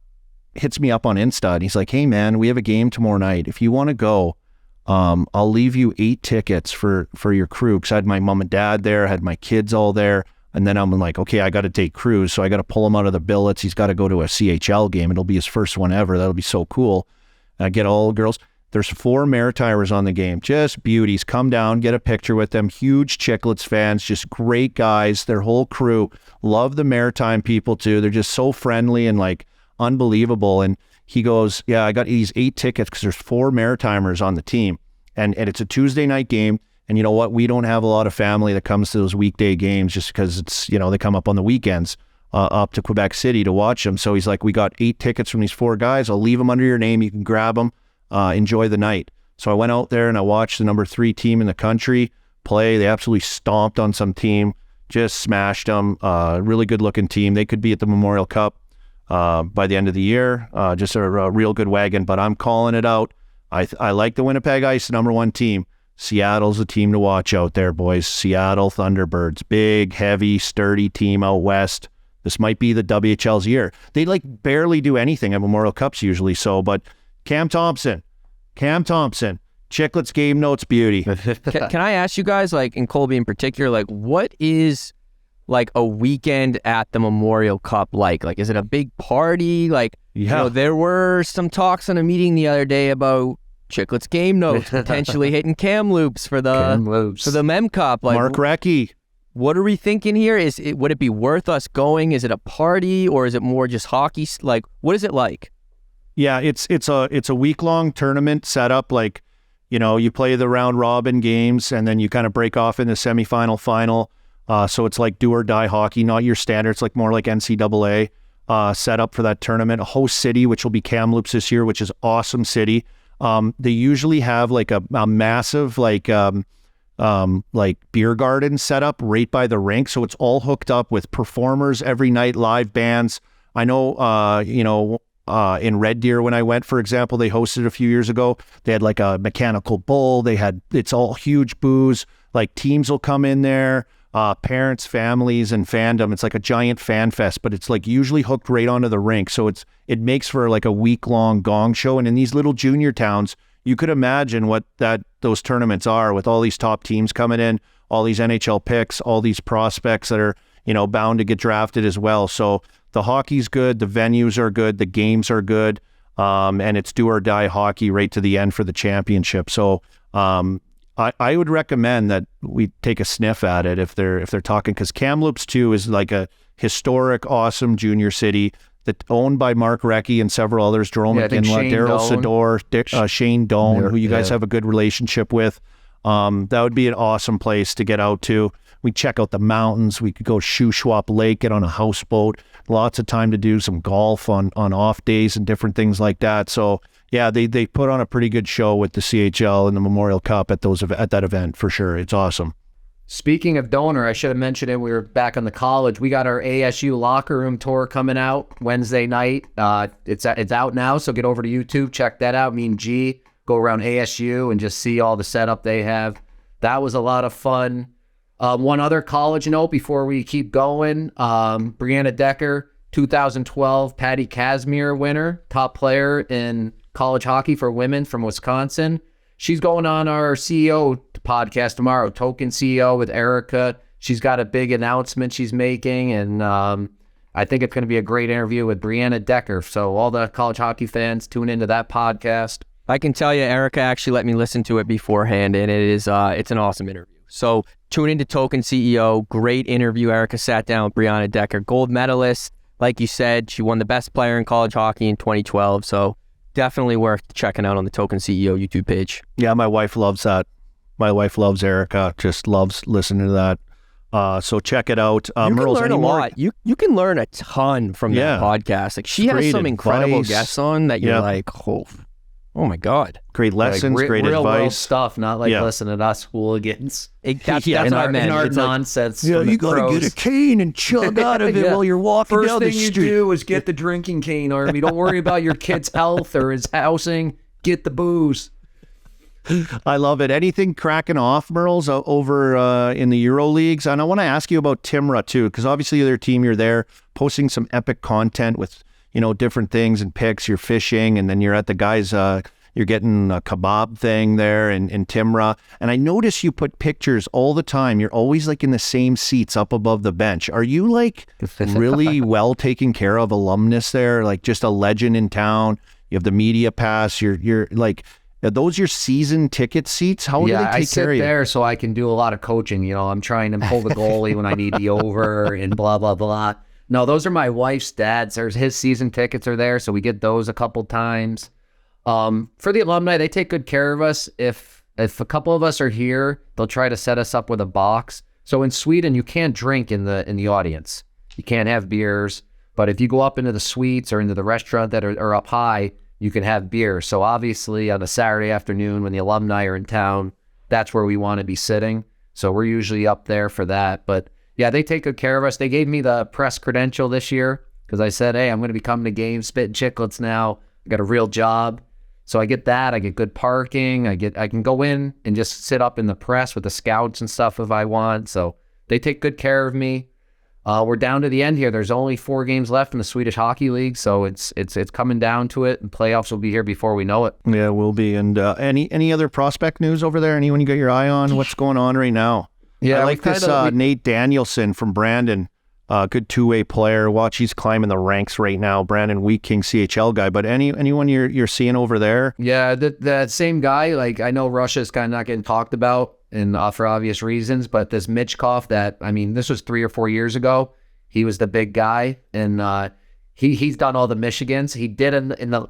on Insta and he's like, hey man, we have a game tomorrow night. If you want to go, I'll leave you 8 tickets for your crew, because I had my mom and dad there, I had my kids all there, and then I'm like, okay, I got to take Cruz, so I got to pull him out of the billets. He's got to go to a CHL game. It'll be his first one ever. That'll be so cool. I get all the girls. There's 4 Maritimers on the game, just beauties. Come down, get a picture with them. Huge Chiclets fans, just great guys. Their whole crew love the Maritime people too. They're just so friendly and like unbelievable. And he goes, yeah, I got these 8 tickets because there's 4 Maritimers on the team. And it's a Tuesday night game. And you know what? We don't have a lot of family that comes to those weekday games just because it's, they come up on the weekends up to Quebec City to watch them. So he's like, we got 8 tickets from these 4 guys. I'll leave them under your name. You can grab them. Enjoy the night. So I went out there and I watched the number 3 team in the country play. They absolutely stomped on some team, just smashed them. Really good looking team. They could be at the Memorial Cup by the end of the year. Just a real good wagon, but I'm calling it out. I like the Winnipeg Ice, number 1 team. Seattle's a team to watch out there, boys. Seattle Thunderbirds, big, heavy, sturdy team out west. This might be the WHL's year. They like barely do anything at Memorial Cups usually, but Cam Thompson, Chiclets Game Notes beauty. Can I ask you guys, like, in Colby in particular, like, what is like a weekend at the Memorial Cup like? Like, is it a big party? Like, there were some talks on a meeting the other day about Chiclets Game Notes potentially hitting Kamloops for the Mem Cup. Like, Mark Recchi. What are we thinking here? Would it be worth us going? Is it a party or is it more just hockey? Like, what is it like? Yeah, it's a week-long tournament set up. Like, you play the round robin games and then you kind of break off in the semifinal, final. So it's like do or die hockey, not your standard. It's like more like NCAA set up for that tournament. A host city, which will be Kamloops this year, which is awesome city. They usually have like a massive like beer garden set up right by the rink. So it's all hooked up with performers every night, live bands. I know, in Red Deer when I went, for example, they hosted a few years ago. They had like a mechanical bull. It's all huge booze. Like teams will come in there, parents, families, and fandom. It's like a giant fan fest, but it's like usually hooked right onto the rink. So it makes for like a week-long gong show. And in these little junior towns, you could imagine what those tournaments are with all these top teams coming in, all these NHL picks, all these prospects that are, bound to get drafted as well. So the hockey's good, the venues are good, the games are good, and it's do or die hockey right to the end for the championship. So I would recommend that we take a sniff at it if they're talking, because Kamloops too is like a historic, awesome junior city that owned by Mark Recchi and several others, Jerome McGinley, Daryl Sador, Shane Doan, who you guys have a good relationship with. That would be an awesome place to get out to. We check out the mountains. We could go Shuswap Lake, get on a houseboat. Lots of time to do some golf on off days and different things like that. So yeah, they put on a pretty good show with the CHL and the Memorial Cup at that event for sure. It's awesome. Speaking of donor, I should have mentioned it. We were back on the college. We got our ASU locker room tour coming out Wednesday night. It's out now, so get over to YouTube, check that out. Me and G go around ASU and just see all the setup they have. That was a lot of fun. One other college note before we keep going. Brianna Decker, 2012 Patty Kazmir winner, top player in college hockey for women from Wisconsin. She's going on our CEO podcast tomorrow, Token CEO with Erica. She's got a big announcement she's making, and I think it's going to be a great interview with Brianna Decker. So all the college hockey fans, tune into that podcast. I can tell you, Erica actually let me listen to it beforehand, and it's an awesome interview. So tune into Token CEO. Great interview. Erica sat down with Brianna Decker, gold medalist. Like you said, she won the best player in college hockey in 2012. So definitely worth checking out on the Token CEO YouTube page. Yeah, my wife loves that. My wife loves Erica, just loves listening to that. So check it out. You can learn a lot. You can learn a ton from that podcast. Like she has some incredible guests on that you're like, oh my God. Great lessons, like, great real advice. World stuff, not like listening to us hooligans. That's what I meant. In our It's nonsense. Yeah, you got to get a cane and chug out of it while you're walking First down the thing street. you do is get the drinking cane, Army. Don't worry about your kid's health or his housing. Get the booze. I love it. Anything cracking off, Merles, over in the Euro Leagues? And I want to ask you about Timra too, because obviously their team, you're there posting some epic content with, different things and picks. You're fishing, and then you're at the guys, you're getting a kebab thing there in Timra. And I notice you put pictures all the time. You're always like in the same seats up above the bench. Are you like really well taken care of alumnus there? Like just a legend in town? You have the media pass. You're like, are those your season ticket seats? How do they take care of you? I sit there so I can do a lot of coaching. I'm trying to pull the goalie when I need the over and blah, blah, blah. No, those are my wife's dad's. His season tickets are there, so we get those a couple times. For the alumni, they take good care of us. If a couple of us are here, they'll try to set us up with a box. So in Sweden, you can't drink in the audience. You can't have beers. But if you go up into the suites or into the restaurant that are up high, you can have beer. So obviously on a Saturday afternoon when the alumni are in town, that's where we want to be sitting. So we're usually up there for that. But yeah, they take good care of us. They gave me the press credential this year because I said, hey, I'm going to be coming to games, Spittin' Chiclets now. I got a real job. So I get that. I get good parking. I can go in and just sit up in the press with the scouts and stuff if I want. So they take good care of me. We're down to the end here. There's only 4 games left in the Swedish Hockey League, so it's coming down to it, and playoffs will be here before we know it. Yeah, we'll be. And any other prospect news over there? Anyone you got your eye on? What's going on right now? Yeah, I like this Nate Danielson from Brandon. Good two-way player. Watch, he's climbing the ranks right now. Brandon Wheat King, CHL guy. But anyone you're seeing over there? Yeah, that same guy. Like I know Russia's kind of not getting talked about, and for obvious reasons. But this Michkov, this was 3 or 4 years ago. He was the big guy, and he's done all the Michigans. He did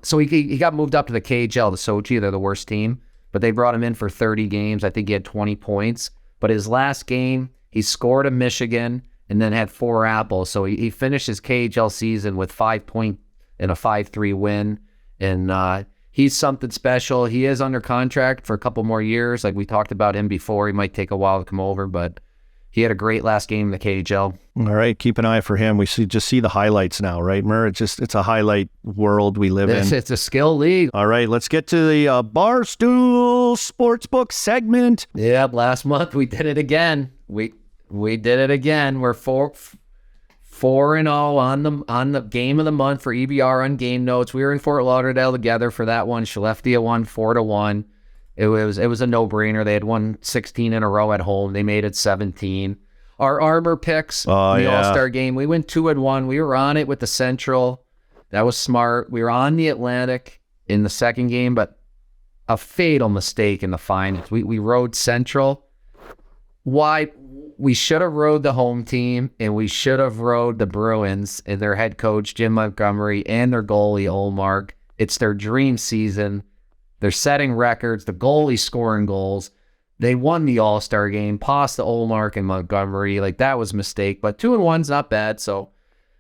so he got moved up to the KHL, the Sochi. They're the worst team, but they brought him in for 30 games. I think he had 20 points. But his last game, he scored a Michigan and then had 4 apples. So he finished his KHL season with 5 points and a 5-3 win. And he's something special. He is under contract for a couple more years. Like we talked about him before. He might take a while to come over, but he had a great last game in the KHL. All right, keep an eye for him. We just see the highlights now, right, Mur? It's a highlight world we live in. It's a skill league. All right, let's get to the Barstool Sportsbook segment. Yeah, last month we did it again. We did it again. We're 4-0 on the game of the month for EBR on Game Notes. We were in Fort Lauderdale together for that one. Skellefteå won 4-1. It was a no-brainer. They had won 16 in a row at home. They made it 17. Our Armor picks, the All-Star game, we went 2-1. We were on it with the Central. That was smart. We were on the Atlantic in the second game, but a fatal mistake in the finals. We rode Central. Why? We should have rode the home team, and we should have rode the Bruins and their head coach, Jim Montgomery, and their goalie, Olmark. It's their dream season. They're setting records. The goalie scoring goals. They won the All-Star game. Pasta, Olmark, and Montgomery. Like, that was a mistake. But 2-1's not bad. So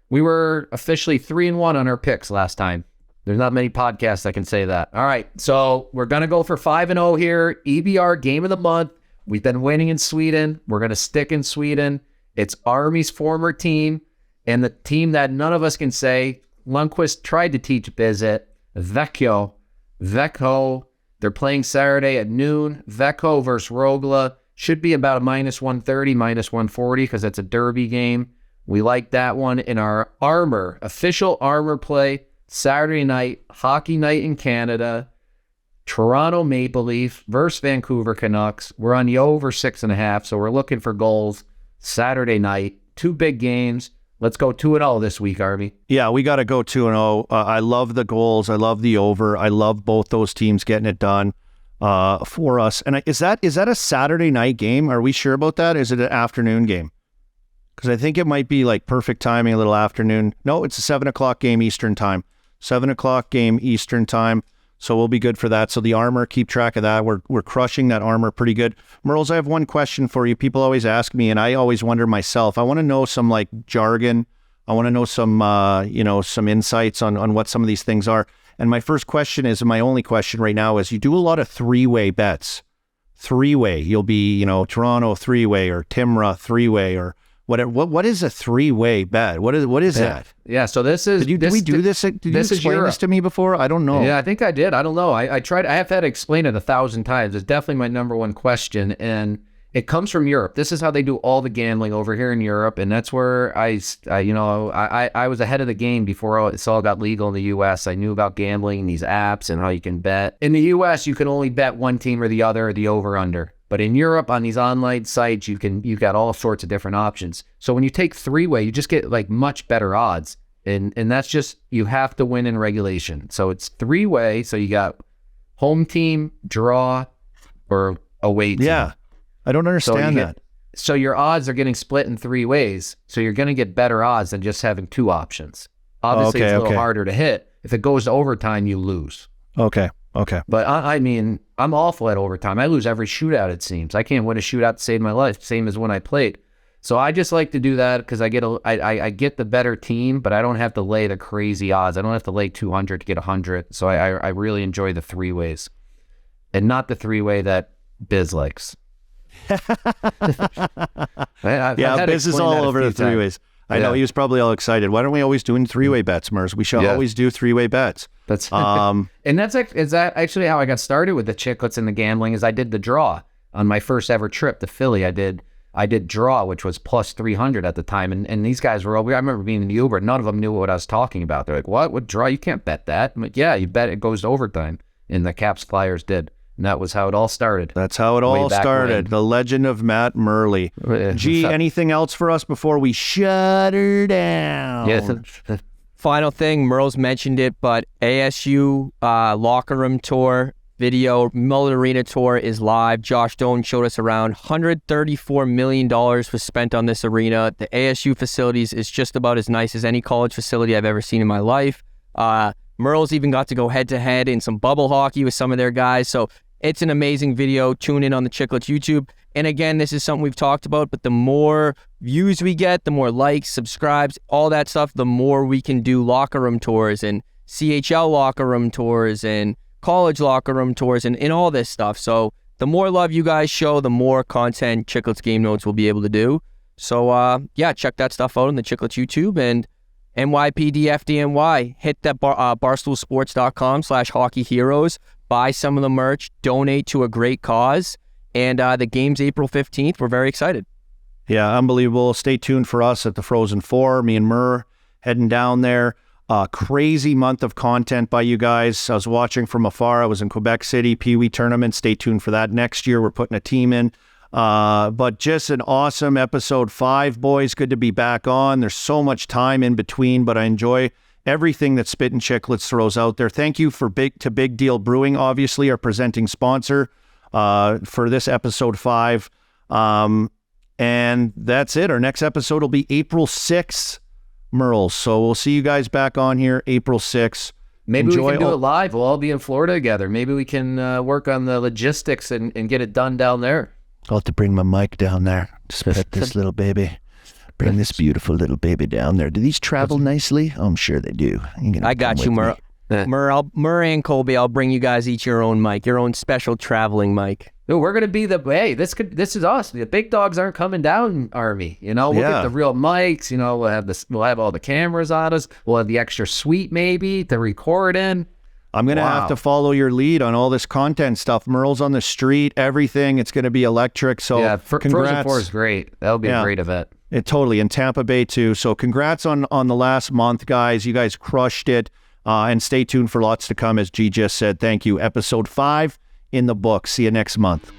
we were officially 3-1 on our picks last time. There's not many podcasts that can say that. All right. So we're going to go for 5-0 here. EBR Game of the Month. We've been winning in Sweden. We're going to stick in Sweden. It's Army's former team and the team that none of us can say. Lundqvist tried to teach Bizet. Vecchio. They're playing Saturday at noon. Vecchio versus Rogla. Should be about a -130, -140 because it's a derby game. We like that one. In our Armor, official Armor play, Saturday night, hockey night in Canada. Toronto Maple Leaf versus Vancouver Canucks. We're on the over 6.5, so we're looking for goals Saturday night. 2 big games. Let's go 2-0 this week, Army. Yeah, we got to go 2-0. I love the goals. I love the over. I love both those teams getting it done for us. And is that a Saturday night game? Are we sure about that? Is it an afternoon game? Because I think it might be like perfect timing, a little afternoon. No, it's a 7 o'clock game Eastern time. 7 o'clock game Eastern time. So we'll be good for that. So the Armor, keep track of that. We're crushing that Armor pretty good. Merles, I have one question for you. People always ask me, and I always wonder myself. I want to know some like jargon. I want to know some, some insights on what some of these things are. And my first question is, and my only question right now is, you do a lot of 3-way bets. 3-way. You'll be, Toronto 3-way or Timra 3-way or whatever. What is a 3-way bet? What is that? Yeah, so this is... Did we do this? Did you explain this to me before? I don't know. Yeah, I think I did. I don't know. I tried. I have had to explain it 1,000 times. It's definitely my number one question, and it comes from Europe. This is how they do all the gambling over here in Europe, and that's where I was ahead of the game before it all got legal in the U.S. I knew about gambling, these apps, and how you can bet. In the U.S., you can only bet one team or the other, or the over-under. But in Europe, on these online sites, you got all sorts of different options. So when you take 3-way, you just get like much better odds. And that's just, you have to win in regulation. So it's 3-way. So you got home team, draw, or away team. Yeah. I don't understand that. So your odds are getting split in 3 ways. So you're going to get better odds than just having 2 options. Obviously, it's a little harder to hit. If it goes to overtime, you lose. Okay. But I mean, I'm awful at overtime. I lose every shootout, it seems. I can't win a shootout to save my life, same as when I played. So I just like to do that because I get the better team, but I don't have to lay the crazy odds. I don't have to lay 200 to get 100. So I really enjoy the 3 ways, and not the 3-way that Biz likes. Biz is all over the 3 ways. I know he was probably all excited. Why don't we always do 3-way bets, Mers? We should always do 3-way bets. That's and is that actually how I got started with the Chiclets and the gambling? Is I did the draw on my first ever trip to Philly. I did draw, which was plus 300 at the time, and these guys were over. I remember being in the Uber. None of them knew what I was talking about. They're like, "What draw? You can't bet that." I'm like, "Yeah, you bet it goes to overtime." And the Caps Flyers did. And that was how it all started. That's how it all started. The legend of Matt Murley. Gee, anything else for us before we shut her down? Yes. Final thing, Merle's mentioned it, but ASU locker room tour video, Mullet Arena tour is live. Josh Doan showed us around. $134 million was spent on this arena. The ASU facilities is just about as nice as any college facility I've ever seen in my life. Merle's even got to go head-to-head in some bubble hockey with some of their guys. So it's an amazing video. Tune in on the Chiclets YouTube. And again, this is something we've talked about, but the more views we get, the more likes, subscribes, all that stuff, the more we can do locker room tours and CHL locker room tours and college locker room tours and all this stuff. So the more love you guys show, the more content Chiclets Game Notes will be able to do. So check that stuff out on the Chiclets YouTube and NYPDFDNY. Hit that barstoolsports.com/hockeyheroes. Buy some of the merch. Donate to a great cause. And the game's April 15th. We're very excited. Yeah, unbelievable. Stay tuned for us at the Frozen Four. Me and Murr heading down there. Crazy month of content by you guys. I was watching from afar. I was in Quebec City, Pee-wee tournament. Stay tuned for that next year. We're putting a team in. But just an awesome episode 5, boys. Good to be back on. There's so much time in between, but I enjoy everything that Spittin' Chiclets throws out there. Thank you for Big Deal Brewing, obviously, our presenting sponsor for this episode 5. And that's it. Our next episode will be April 6th. Merles. So we'll see you guys back on here April 6th. Maybe we can do it live. We'll all be in Florida together. Maybe we can work on the logistics and get it done down there. I'll have to bring my mic down there to spit this little baby. Bring this beautiful little baby down there. Do these travel nicely? Oh, I'm sure they do. I got you, Merle. Murray and Colby, I'll bring you guys each your own mic, your own special traveling mic. Dude, we're gonna be this is us. The big dogs aren't coming down, Army. We'll get the real mics. We'll have all the cameras on us. We'll have the extra suite maybe to record in. I'm gonna have to follow your lead on all this content stuff. Merle's on the street, everything. It's gonna be electric. So yeah, congrats. Frozen 4 is great. That'll be a great event. Totally, in Tampa Bay too. So congrats on the last month, guys. You guys crushed it. And stay tuned for lots to come, as G just said. Thank you. Episode 5 in the book. See you next month.